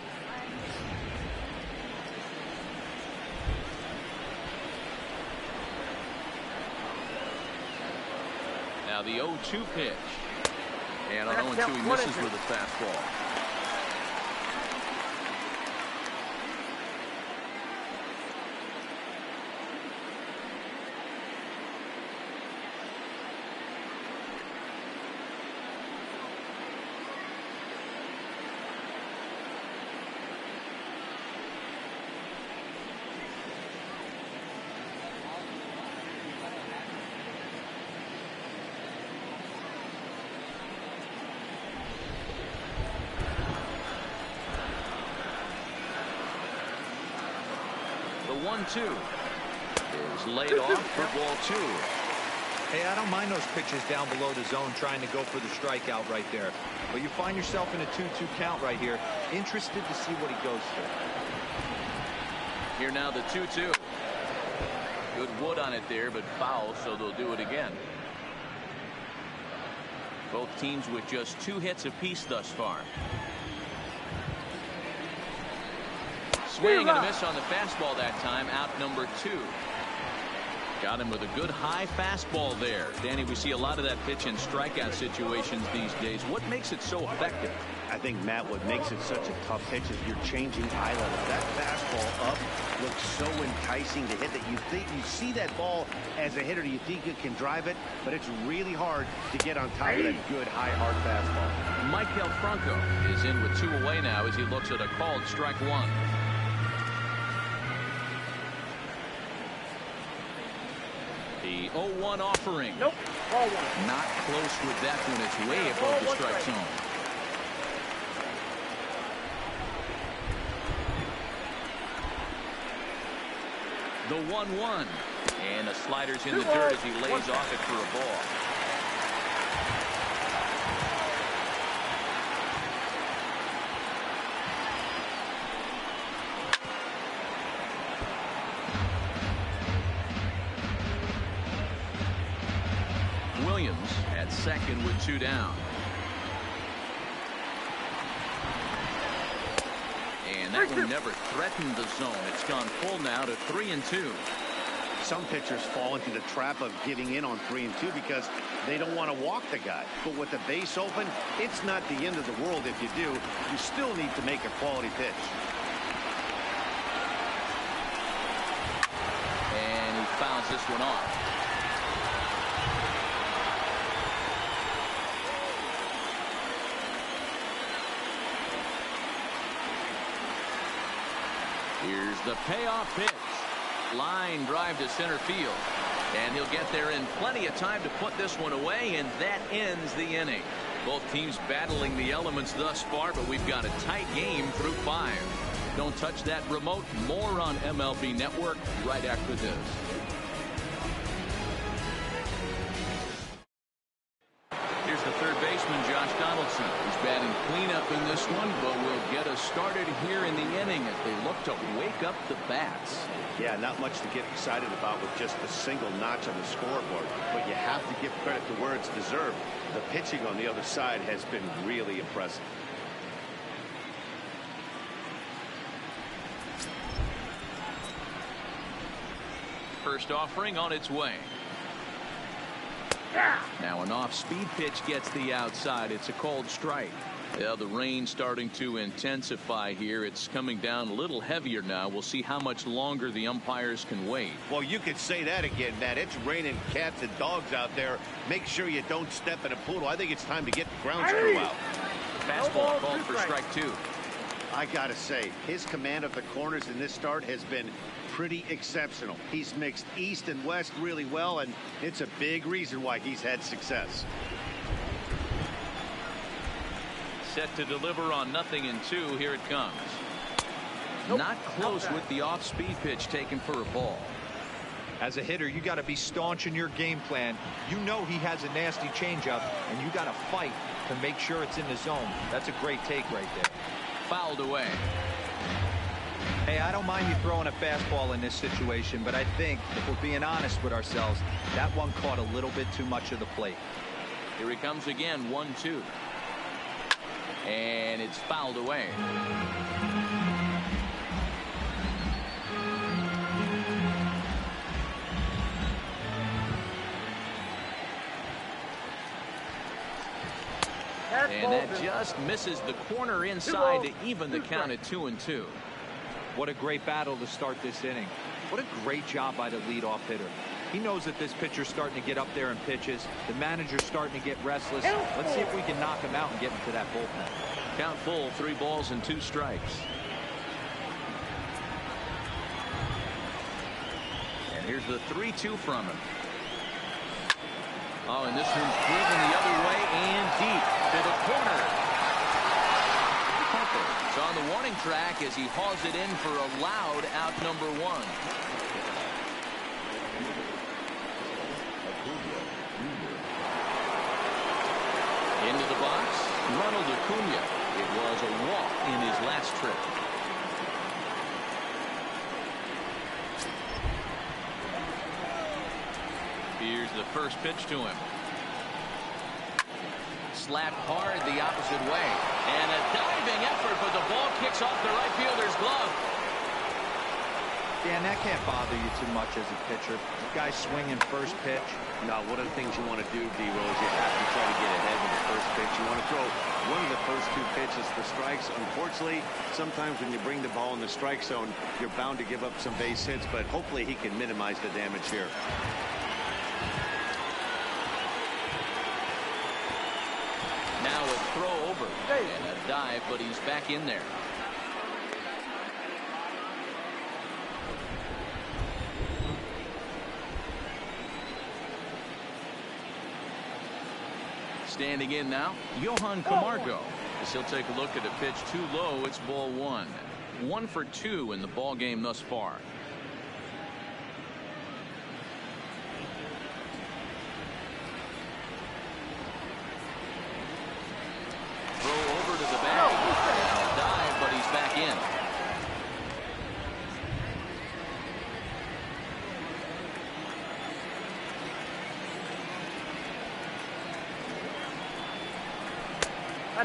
Now the 0-2 pitch. And on 0-2 he misses with a fastball. The 1-2 is laid off for ball two. Hey, I don't mind those pitches down below the zone trying to go for the strikeout right there. But you find yourself in a 2-2 count right here. Interested to see what he goes for. Here now the 2-2. Good wood on it there, but foul, so they'll do it again. Both teams with just 2 hits apiece thus far. Swing and a miss on the fastball that time. Out number 2. Got him with a good high fastball there. Danny, we see a lot of that pitch in strikeout situations these days. What makes it so effective? I think, Matt, what makes it such a tough pitch is you're changing eye level. That fastball up looks so enticing to hit that you think you see that ball as a hitter. You think you can drive it, but it's really hard to get on top of that good high hard fastball. Michael Franco is in with 2 away now as he looks at a called strike 1. The 0-1 offering. Nope. Ball one. Not close with that one. It's way above the strike zone. The 1-1. And the slider's in the dirt as he lays off it for a ball. Williams at second with 2 down. And that one never threatened the zone. It's gone full now to 3-2. Some pitchers fall into the trap of giving in on 3-2 because they don't want to walk the guy. But with the base open, it's not the end of the world if you do. You still need to make a quality pitch. one off. Here's the payoff pitch. Line drive to center field. And he'll get there in plenty of time to put this one away, and that ends the inning. Both teams battling the elements thus far, but we've got a tight game through 5. Don't touch that remote. More on MLB Network right after this. Here's the third baseman, Josh Donaldson. He's batting cleanup in this one, but will get us started here in the inning as they look to wake up the bats. Yeah, not much to get excited about with just a single notch on the scoreboard, but you have to give credit to where it's deserved. The pitching on the other side has been really impressive. First offering on its way. Now an off-speed pitch gets the outside. It's a called strike. Yeah, the rain starting to intensify here. It's coming down a little heavier now. We'll see how much longer the umpires can wait. Well, you could say that again, Matt. It's raining cats and dogs out there. Make sure you don't step in a poodle. I think it's time to get the grounds crew out. Fastball called for strike 2. I gotta say, his command of the corners in this start has been pretty exceptional. He's mixed east and west really well, and it's a big reason why he's had success. Set to deliver on 0-2. Here it comes. Not close with the off-speed pitch taken for a ball. As a hitter, you got to be staunch in your game plan. You know he has a nasty changeup, and you got to fight to make sure it's in the zone. That's a great take right there. Fouled away. Hey, I don't mind you throwing a fastball in this situation, but I think if we're being honest with ourselves, that one caught a little bit too much of the plate. Here he comes again, 1-2. And it's fouled away. And that just misses the corner inside to even the count at 2-2. What a great battle to start this inning. What a great job by the leadoff hitter. He knows that this pitcher's starting to get up there in pitches. The manager's starting to get restless. Let's see if we can knock him out and get into that bullpen. Count full, 3 balls and 2 strikes. And here's the 3-2 from him. Oh, and this one's driven the other way and deep to the corner. It's on the warning track as he hauls it in for a loud out number 1. Into the box, Ronald Acuna. It was a walk in his last trip. Here's the first pitch to him. Slapped hard the opposite way. And a diving effort, but the ball kicks off the right fielder's glove. Dan, that can't bother you too much as a pitcher. The guy swinging first pitch. Now, one of the things you want to do, D-Rose, you have to try to get ahead with the first pitch. You want to throw one of the first 2 pitches for strikes. Unfortunately, sometimes when you bring the ball in the strike zone, you're bound to give up some base hits, but hopefully he can minimize the damage here. Now a throw over and a dive, but he's back in there. Standing in now, Johan Camargo. As he'll take a look at a pitch too low, it's ball 1. 1 for 2 in the ball game thus far. Throw over to the bag. And a dive, but he's back in.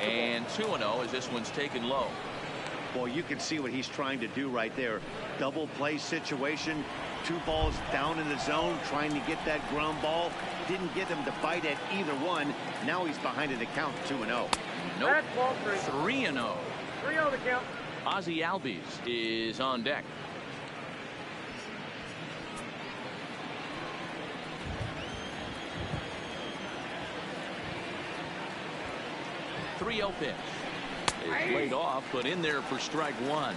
And 2-0 as this one's taken low. Well, you can see what he's trying to do right there. Double play situation. 2 balls down in the zone, trying to get that ground ball. Didn't get him to bite at either one. Now he's behind in the count, 2-0. Nope. 3-0. 3-0 the count. Ozzie Albies is on deck. 3-0 pitch is laid off, but in there for strike one.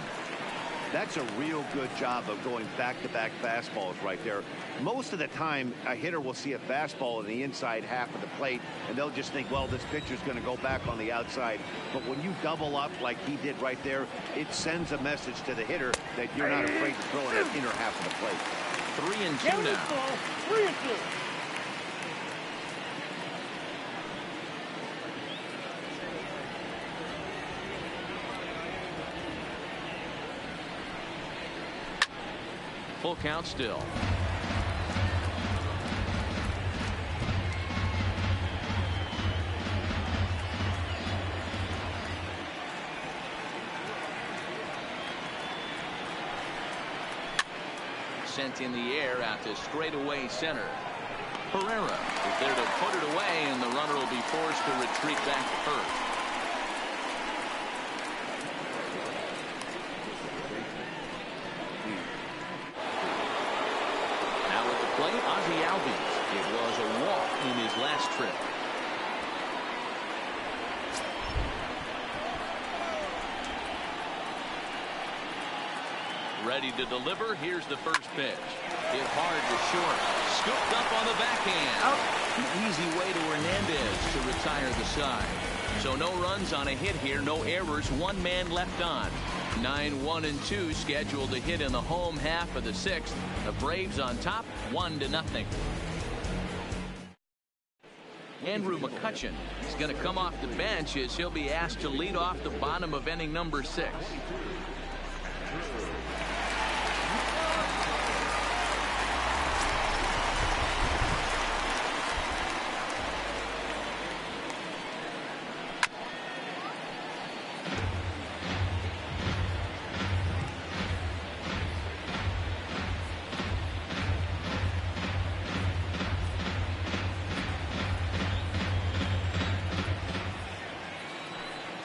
That's a real good job of going back-to-back fastballs right there. Most of the time, a hitter will see a fastball in the inside half of the plate, and they'll just think, well, this pitcher's going to go back on the outside. But when you double up like he did right there, it sends a message to the hitter that you're not afraid to throw in that inner half of the plate. 3-2 now. 3-2. Full count still. Sent in the air out to straightaway center. Pereira is there to put it away, and the runner will be forced to retreat back to first. It was a walk in his last trip. Ready to deliver. Here's the first pitch. Hit hard to short. Scooped up on the backhand. An easy way to Hernandez to retire the side. So no runs on a hit here. No errors. One man left on. 9-1-2 scheduled to hit in the home half of the sixth. The Braves on top 1-0. Andrew McCutchen is going to come off the bench as he'll be asked to lead off the bottom of inning number 6.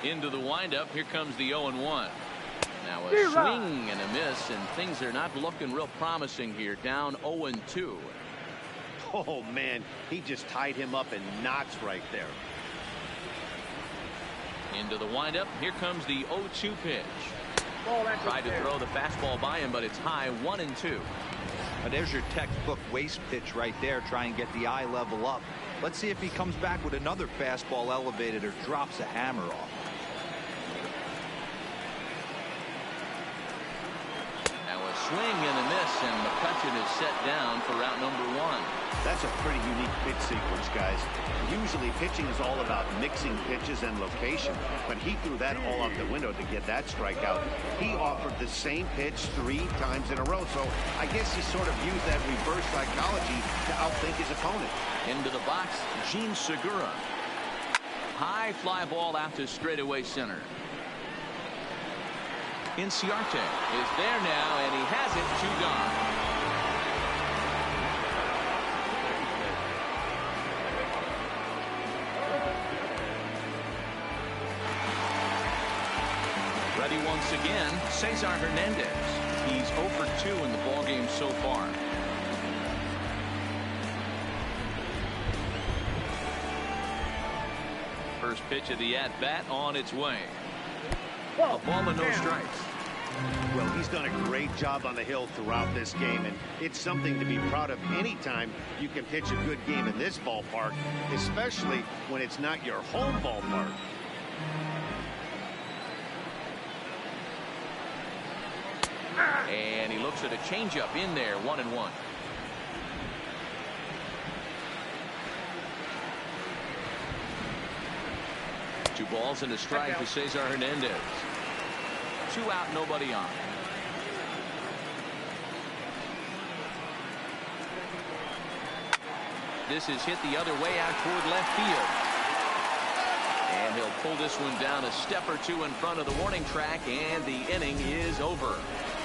Into the windup. Here comes the 0-1. Now a swing and a miss, and things are not looking real promising here. Down 0-2. Oh man, he just tied him up in knots right there. Into the windup. Here comes the 0-2 pitch. Tried to throw the fastball by him, but it's high. 1-2. There's your textbook waste pitch right there. Try and get the eye level up. Let's see if he comes back with another fastball elevated or drops a hammer off. Swing and a miss, and McCutchen is set down for route number 1. That's a pretty unique pitch sequence, guys. Usually pitching is all about mixing pitches and location, but he threw that all out the window to get that strikeout. He offered the same pitch 3 times in a row, so I guess he sort of used that reverse psychology to outthink his opponent. Into the box, Gene Segura. High fly ball out to straightaway center. Inciarte is there now, and he has it. 2 gone. Ready once again, Cesar Hernandez. He's 0 for 2 in the ballgame so far. First pitch of the at-bat on its way. A ball and no strikes. Well, he's done a great job on the hill throughout this game, and it's something to be proud of anytime you can pitch a good game in this ballpark, especially when it's not your home ballpark. And he looks at a changeup in there. 1-1. Two balls and a strike to Cesar Hernandez. 2 out, nobody on. This is hit the other way out toward left field. And he'll pull this one down a step or 2 in front of the warning track, and the inning is over.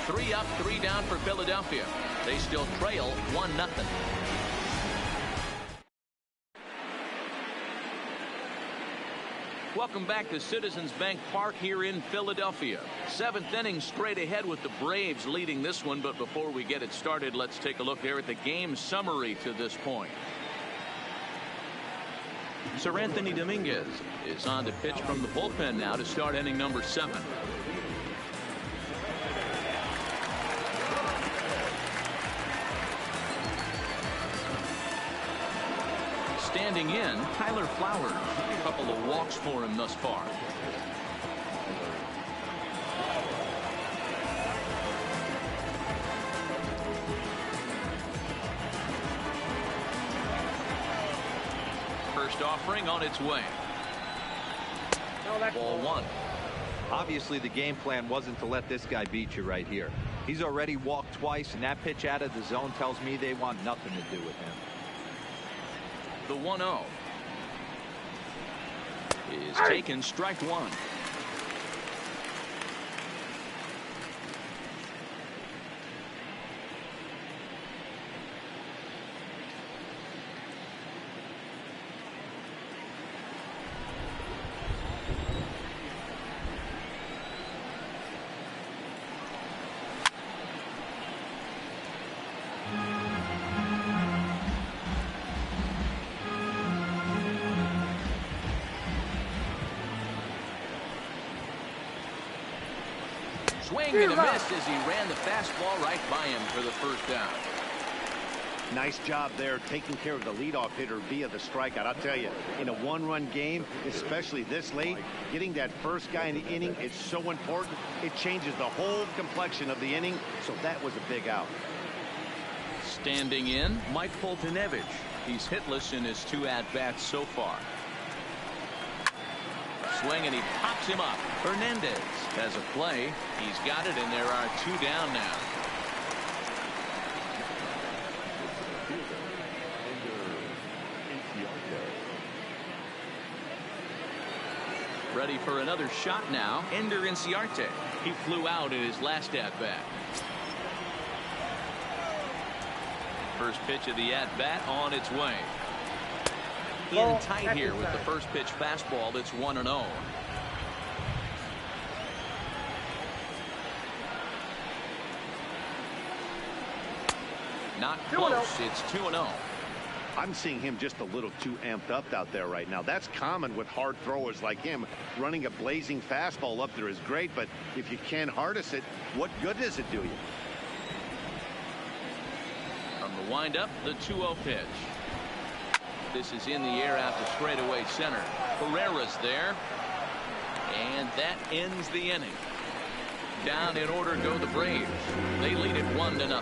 3 up, 3 down for Philadelphia. They still trail 1-0. Welcome back to Citizens Bank Park here in Philadelphia. 7th inning straight ahead with the Braves leading this one. But before we get it started, let's take a look there at the game summary to this point. Sir Anthony Dominguez is on to pitch from the bullpen now to start inning number 7. Standing in, Tyler Flowers. A couple of walks for him thus far. First offering on its way. Ball 1. Obviously, the game plan wasn't to let this guy beat you right here. He's already walked twice, and that pitch out of the zone tells me they want nothing to do with him. The 1-0 is taken, strike 1. Swing and a miss as he ran the fastball right by him for the first down. Nice job there taking care of the leadoff hitter via the strikeout. I'll tell you, in a one-run game, especially this late, getting that first guy in the inning is so important. It changes the whole complexion of the inning, so that was a big out. Standing in, Mike Foltynewicz. He's hitless in his 2 at-bats so far. Swing and he pops him up. Hernandez has a play. He's got it, and there are 2 down now. Ready for another shot now. Ender Inciarte. He flew out in his last at-bat. First pitch of the at-bat on its way. In tight here with the first pitch fastball. That's 1-0. Not close. It's 2-0. I'm seeing him just a little too amped up out there right now. That's common with hard throwers like him. Running a blazing fastball up there is great, but if you can't harness it, what good does it do you? From the windup, the 2-0 pitch. This is in the air out to straightaway center. Pereira's there. And that ends the inning. Down in order go the Braves. They lead it 1-0.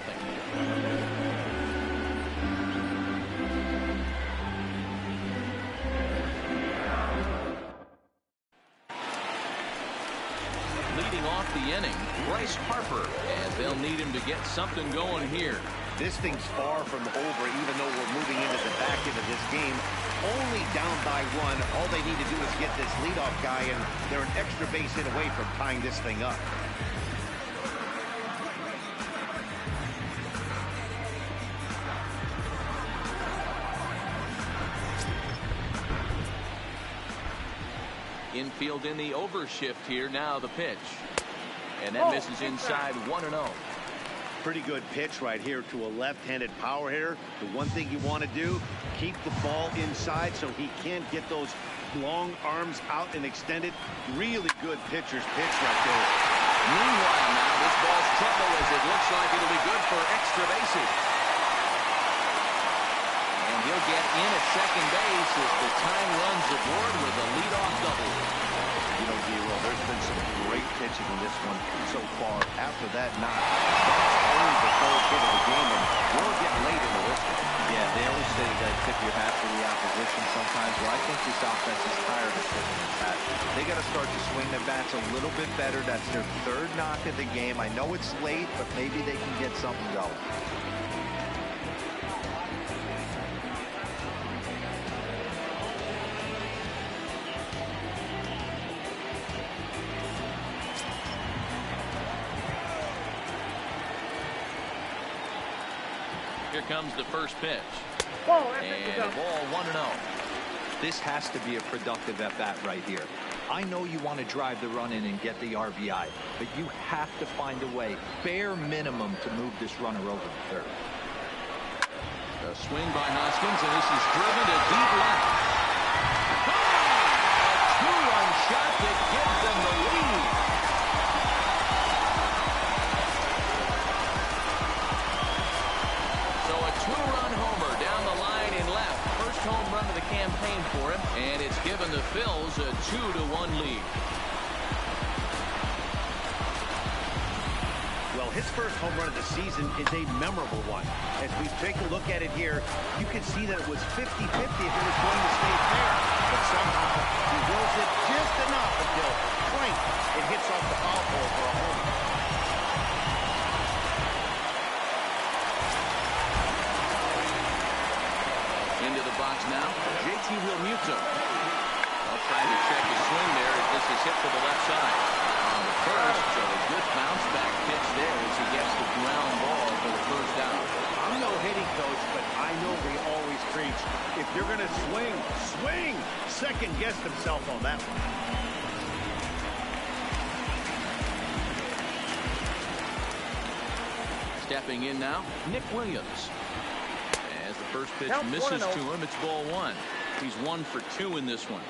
Leading off the inning, Bryce Harper. And they'll need him to get something going here. This thing's far from over, even though we're moving into the back end of this game. Only down by 1. All they need to do is get this leadoff guy, and they're an extra base hit away from tying this thing up. Infield in the overshift here. Now the pitch. And that misses inside. 1-0. Pretty good pitch right here to a left-handed power hitter. The one thing you want to do, keep the ball inside so he can't get those long arms out and extended. Really good pitcher's pitch right there. Meanwhile, now this ball's trouble as it looks like it'll be good for extra bases. And he'll get in at second base as the time runs aboard with a leadoff double. You know, D-Roll, there's been some great pitching in this one so far. After that knock, that's only the 3rd hit of the game, and we're getting late into this one. Yeah, they always say you got to tip your hat to the opposition sometimes. Well, I think this offense is tired of tipping its hat. They got to start to swing their bats a little bit better. That's their 3rd knock of the game. I know it's late, but maybe they can get something going. Here comes the first pitch. And a ball 1-0. This has to be a productive at-bat right here. I know you want to drive the run in and get the RBI, but you have to find a way, bare minimum, to move this runner over to third. A swing by Hoskins, and this is driven to deep left. of the campaign for him, and it's given the Phils a 2-1 lead. Well, his first home run of the season is a memorable one. As we take a look at it here, you can see that it was 50-50 if it was going to stay fair. But somehow, he wills it just enough until clank, it hits off the foul pole for a home. Into the box now, JT Realmuto. I'll try to check his swing there as this is hit to the left side. On the first, so a good bounce back pitch there as he gets the ground ball for the first out. I'm no hitting coach, but I know we always preach, if you're going to swing, swing! Second guessed himself on that one. Stepping in now, Nick Williams. As the first pitch Count misses 1-0. to him, it's ball one. He's 1 for 2 in this one.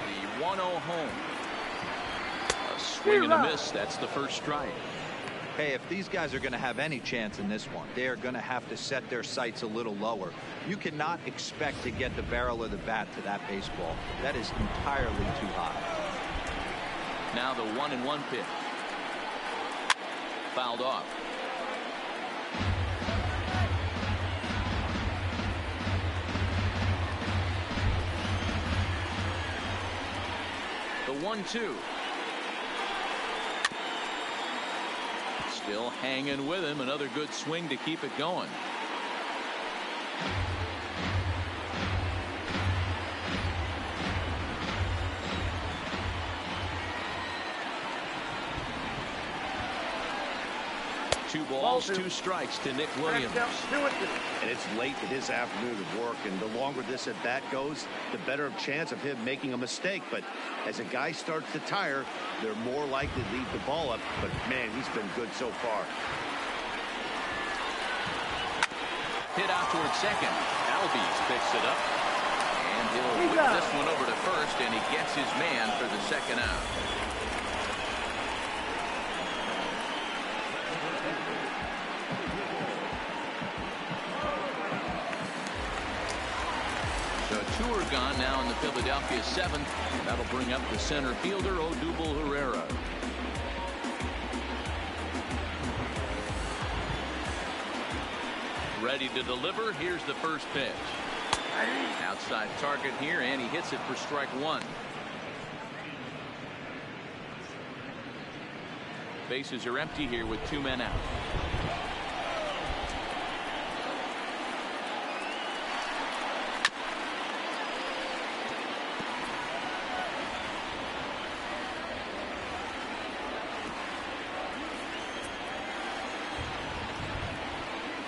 The 1-0 home. A swing and a miss. That's the first strike. Hey, if these guys are going to have any chance in this one, they are going to have to set their sights a little lower. You cannot expect to get the barrel of the bat to that baseball. That is entirely too high. Now the 1-1 pitch. Fouled off. The 1-2. Still hanging with him. Another good swing to keep it going. Two balls, 2 strikes to Nick Williams. And it's late in his afternoon of work, and the longer this at bat goes, the better chance of him making a mistake. But as a guy starts to tire, they're more likely to leave the ball up. But man, he's been good so far. Hit out towards second. Albies picks it up, and he'll whip this one over to first, and he gets his man for the second out. Two are gone now in the Philadelphia 7th. That'll bring up the center fielder, Odubel Herrera. Ready to deliver. Here's the first pitch. Outside target here, and he hits it for strike 1. Bases are empty here with 2 men out.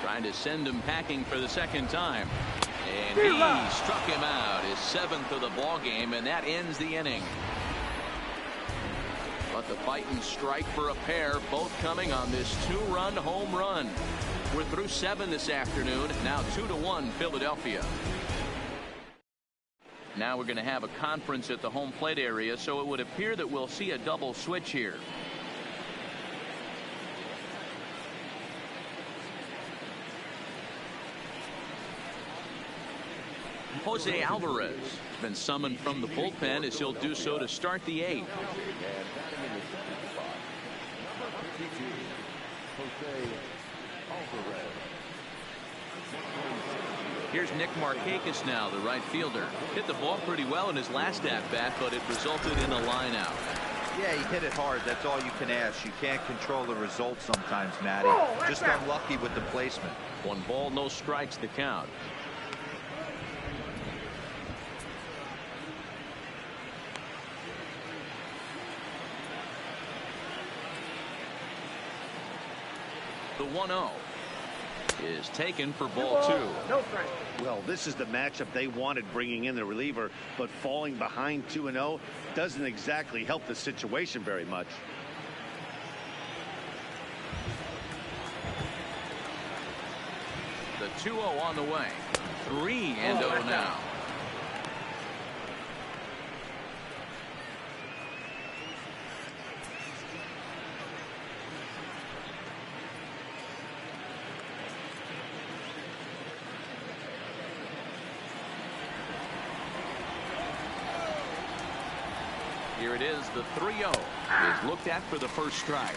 Trying to send him packing for the second time. And he struck him out, his 7th of the ball game, and that ends the inning. But the fighting strike for a pair, both coming on this 2-run home run. We're through 7 this afternoon. Now 2-1 Philadelphia. Now we're going to have a conference at the home plate area, so it would appear that we'll see a double switch here. Jose Alvarez has been summoned from the bullpen as he'll do so to start the 8th. Here's Nick Markakis now, the right fielder. Hit the ball pretty well in his last at-bat, but it resulted in a line out. Yeah, he hit it hard. That's all you can ask. You can't control the result sometimes, Matty. Just unlucky with the placement. 1 ball, no strikes to count. The 1-0 is taken for ball 2. No strike. Well, this is the matchup they wanted, bringing in the reliever, but falling behind 2-0 doesn't exactly help the situation very much. The 2-0 on the way. 3-0 now. it is. The 3-0 is looked at for the first strike.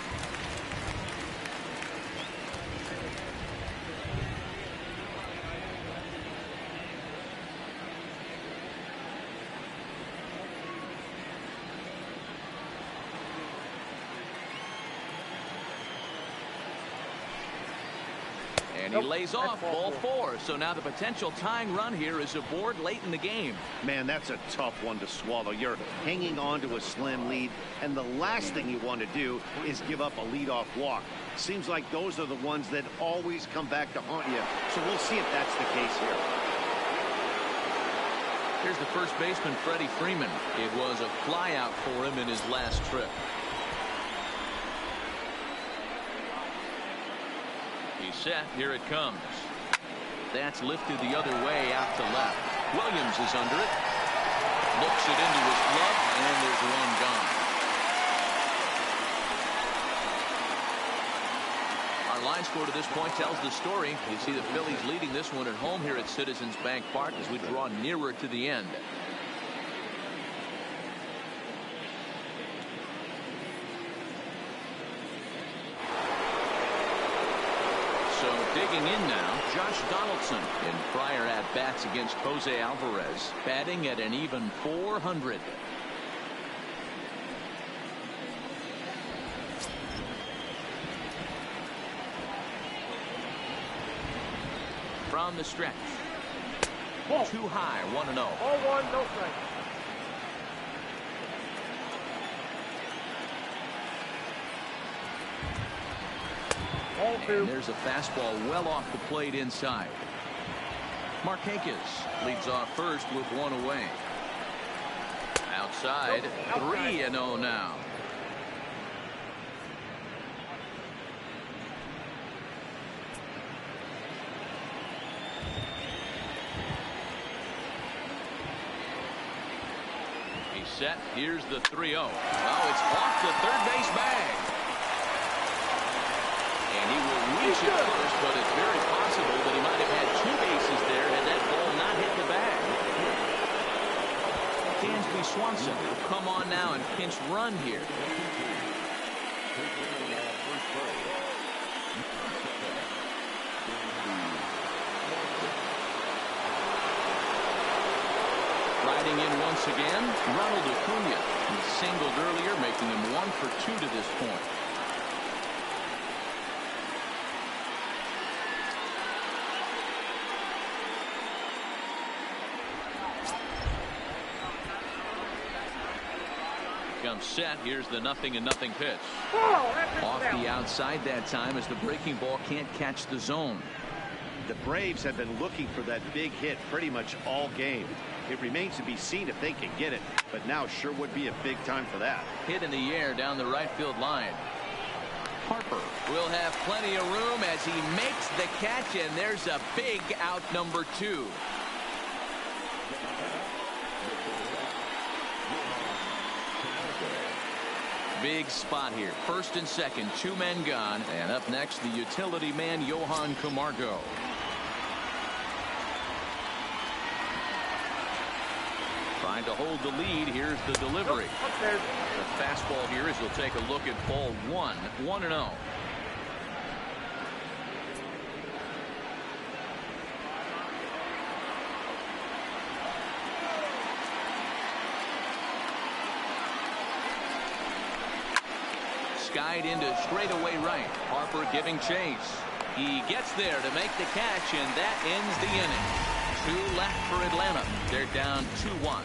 And he lays off ball 4. So now the potential tying run here is aboard late in the game. Man, that's a tough one to swallow. You're hanging on to a slim lead, and the last thing you want to do is give up a leadoff walk. Seems like those are the ones that always come back to haunt you. So we'll see if that's the case here. Here's the first baseman, Freddie Freeman. It was a flyout for him in his last trip. He's set. Here it comes. That's lifted the other way out to left. Williams is under it. Looks it into his glove, and there's one gone. Our line score to this point tells the story. You see the Phillies leading this one at home here at Citizens Bank Park as we draw nearer to the end. Digging in now, Josh Donaldson. In prior at-bats against Jose Alvarez, batting at an even .400. From the stretch. Ball. Too high, 1-0. 0-1, no strike. And there's a fastball well off the plate inside. Marquez leads off first with one away. Outside, 3-0 now. He's set. Here's the 3-0. Oh, it's off the third base bag. And he will reach it first, but it's very possible that he might have had 2 bases there had that ball not hit the bag. Dansby Swanson will come on now and pinch run here. Riding in once again, Ronald Acuna. He singled earlier, making him 1 for 2 to this point. Comes set. Here's the 0-0 pitch. Off the outside that time as the breaking ball can't catch the zone. The Braves have been looking for that big hit pretty much all game. It remains to be seen if they can get it, but now sure would be a big time for that. Hit in the air down the right field line. Harper will have plenty of room as he makes the catch, and there's a big out, number 2. Big spot here. First and second, 2 men gone. And up next, the utility man, Johan Camargo. Trying to hold the lead. Here's the delivery. The fastball here as we'll take a look at ball 1. 1-0. Skied into straightaway right. Harper giving chase. He gets there to make the catch, and that ends the inning. 2 left for Atlanta. They're down 2-1.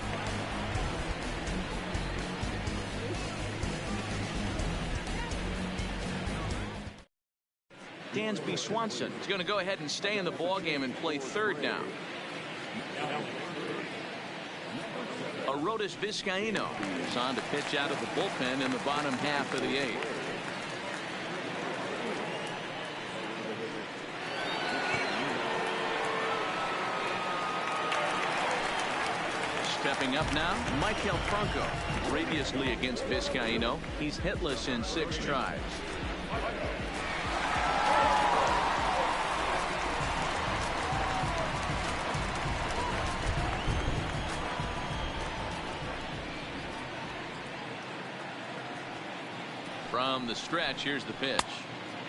Dansby Swanson is going to go ahead and stay in the ballgame and play third now. Arodys Vizcaíno is on to pitch out of the bullpen in the bottom half of the 8th. Stepping up now, Michael Franco. Previously against Vizcaíno, he's hitless in 6 tries. the stretch. Here's the pitch.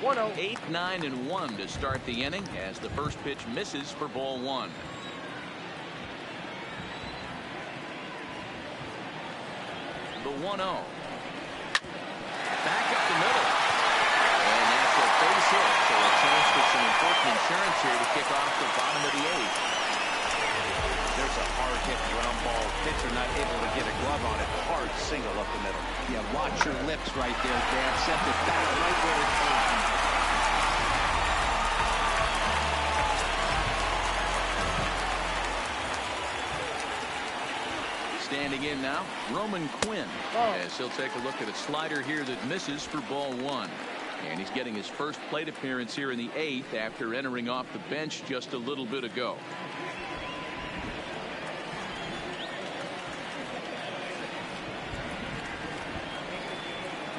1-0. 8, 9, and 1 to start the inning as the first pitch misses for ball 1. The 1-0. Back up the middle. And that's a base hit. So a chance for some important insurance here to kick off the bottom of the 8th. There's a hard hit ground ball. Pitcher not able to get a glove on it. Hard single up the middle. Yeah, watch your lips right there, Dan. Sent it back right where it came from. Standing in now, Roman Quinn, as he'll take a look at a slider here that misses for ball 1. And he's getting his first plate appearance here in the 8th after entering off the bench just a little bit ago.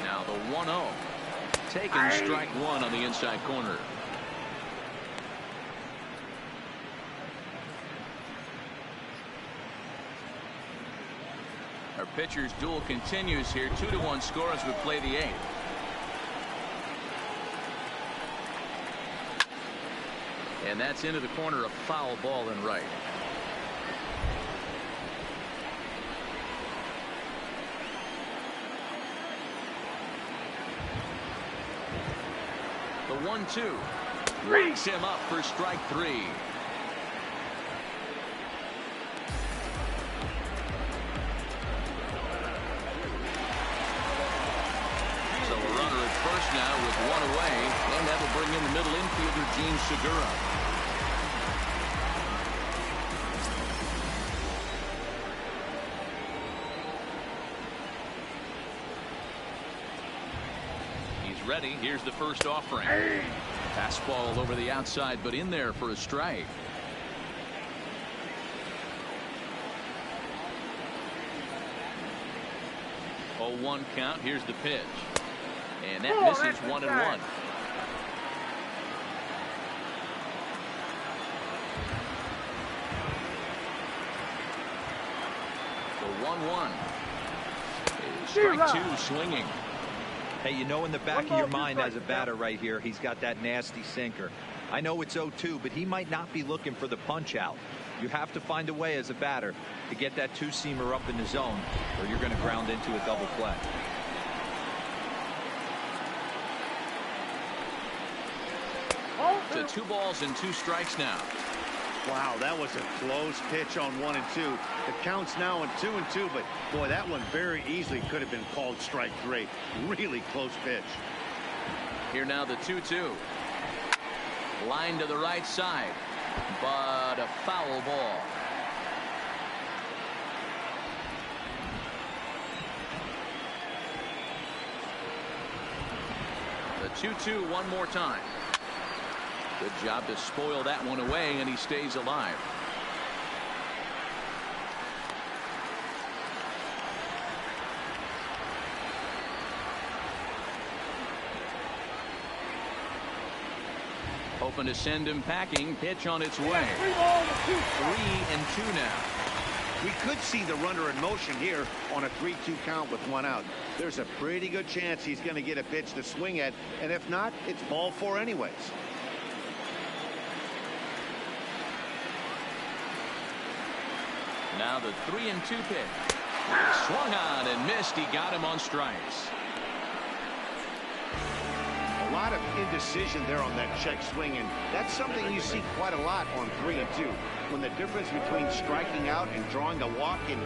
Now the 1-0. Taken strike 1 on the inside corner. Our pitcher's duel continues here. 2-1 score as we play the 8th. And that's into the corner, a foul ball and right. The 1-2 racks him up for strike 3. Now with 1 away, and that'll bring in the middle infielder Gene Segura. He's ready. Here's the first offering. Fastball over the outside, but in there for a strike. Oh, 1 count. Here's the pitch. And that misses 1-1. The 1-1. Strike 2 swinging. Hey, you know in the back of your mind as a batter right here, he's got that nasty sinker. I know it's 0-2, but he might not be looking for the punch out. You have to find a way as a batter to get that two-seamer up in the zone, or you're going to ground into a double play. To 2 balls and 2 strikes now. Wow, that was a close pitch on 1 and 2. The count's now in 2 and 2, but boy, that one very easily could have been called strike 3. Really close pitch. Here now the 2-2. Line to the right side, but a foul ball. The 2-2 one more time. Good job to spoil that one away, and he stays alive. Hoping to send him packing. Pitch on its way. 3 and 2 now. We could see the runner in motion here on a 3-2 count with 1 out. There's a pretty good chance he's going to get a pitch to swing at, and if not, it's ball 4 anyways. Now the 3-2 pitch. Swung on and missed. He got him on strikes. A lot of indecision there on that check swing, and that's something you see quite a lot on 3 and 2. When the difference between striking out and drawing a walk can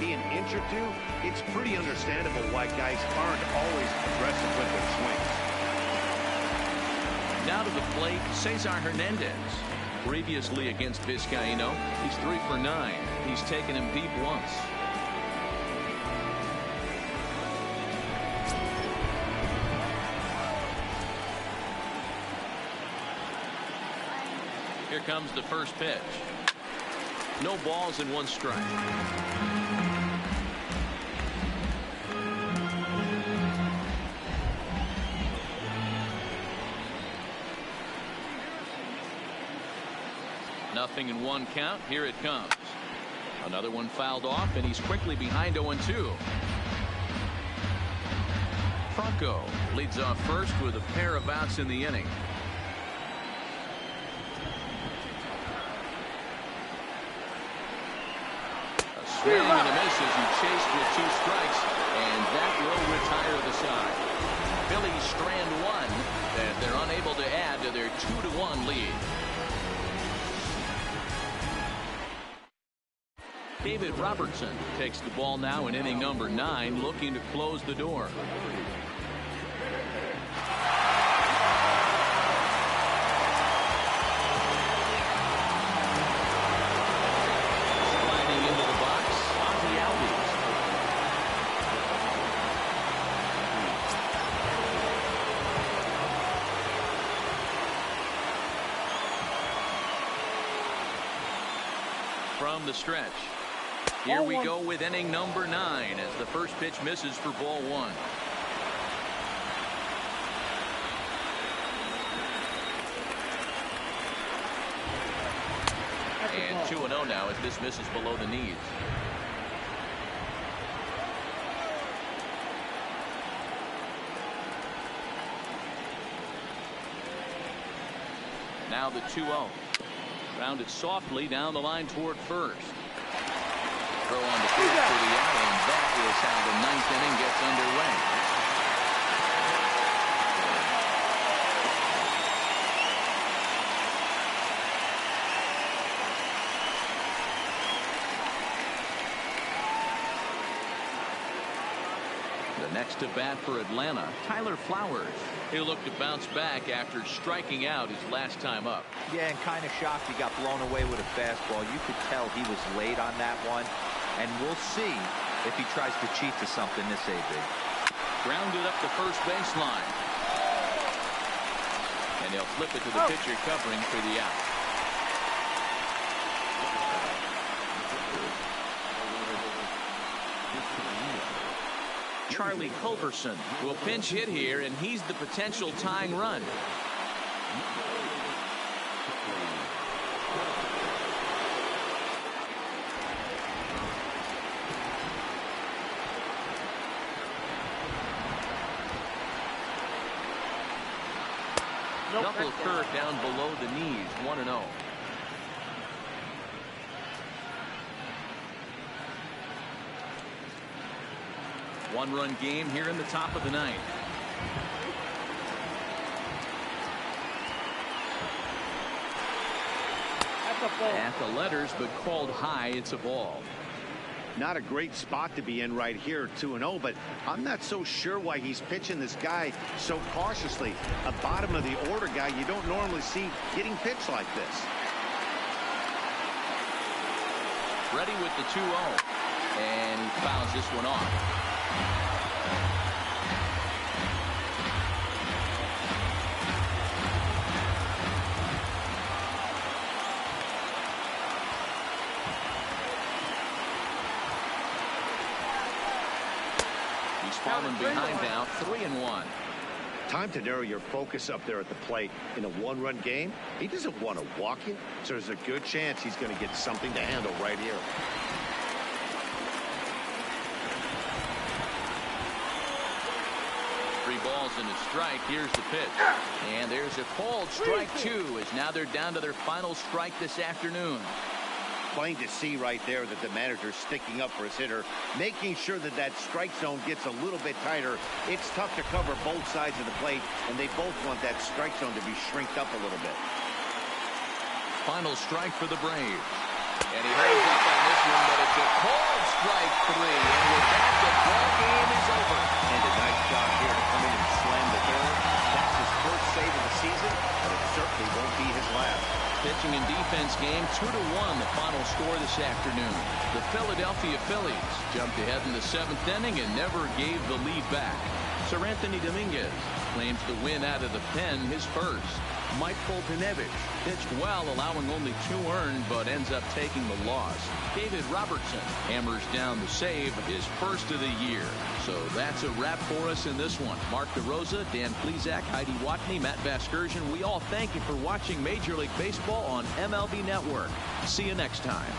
be an inch or 2, it's pretty understandable why guys aren't always aggressive with their swings. Now to the plate, Cesar Hernandez. Previously against Vizcaíno, he's 3 for 9. He's taken him deep once. Here comes the first pitch. No balls and 1 strike. Nothing in 1 count. Here it comes. Another one fouled off, and he's quickly behind 0-2. Franco leads off first with a pair of outs in the inning. A swing and a miss as he chased with 2 strikes, and that will retire the side. Phillies strand one, and they're unable to add to their 2-1 lead. David Robertson takes the ball now in inning number 9, looking to close the door. Sliding into the box, Ozzie Albies. From the stretch. Here we go with inning number 9 as the first pitch misses for ball 1. And 2-0 now as this misses below the knees. Now the 2-0. Rounded softly down the line toward first. Throw on the field for the out, and that is how the 9th inning gets underway. The next to bat for Atlanta, Tyler Flowers. He'll look to bounce back after striking out his last time up. Yeah, and kind of shocked he got blown away with a fastball. You could tell he was late on that one. And we'll see if he tries to cheat to something this AB. Grounded up the first baseline. And he'll flip it to the pitcher covering for the out. Charlie Culberson will pinch hit here, and he's the potential tying run. Knuckle curve down below the knees, 1-0. One-run game here in the top of the 9th. At the letters, but called high. It's a ball. Not a great spot to be in right here, 2-0, but I'm not so sure why he's pitching this guy so cautiously. A bottom of the order guy you don't normally see getting pitched like this. Ready with the 2-0, and he fouls this one off. Falling behind now, 3-1. Time to narrow your focus up there at the plate. In a one-run game, he doesn't want to walk you, so there's a good chance he's going to get something to handle right here. Three balls and a strike. Here's the pitch. And there's a called strike 2 as now they're down to their final strike this afternoon. Plain to see right there that the manager's sticking up for his hitter, making sure that that strike zone gets a little bit tighter. It's tough to cover both sides of the plate, and they both want that strike zone to be shrinked up a little bit. Final strike for the Braves. And he holds up on this one, but it's a called strike 3. And with that, the ball game is over. And a nice job here to come in and slam the door. That's his first save of the season, but it certainly won't be his last. Pitching and defense game, 2-1 the final score this afternoon. The Philadelphia Phillies jumped ahead in the 7th inning and never gave the lead back. Sir Anthony Dominguez claims the win out of the pen, his first. Mike Foltynewicz pitched well, allowing only 2 earned, but ends up taking the loss. David Robertson hammers down the save, his first of the year. So that's a wrap for us in this one. Mark DeRosa, Dan Plesac, Heidi Watney, Matt Vasgersian, we all thank you for watching Major League Baseball on MLB Network. See you next time.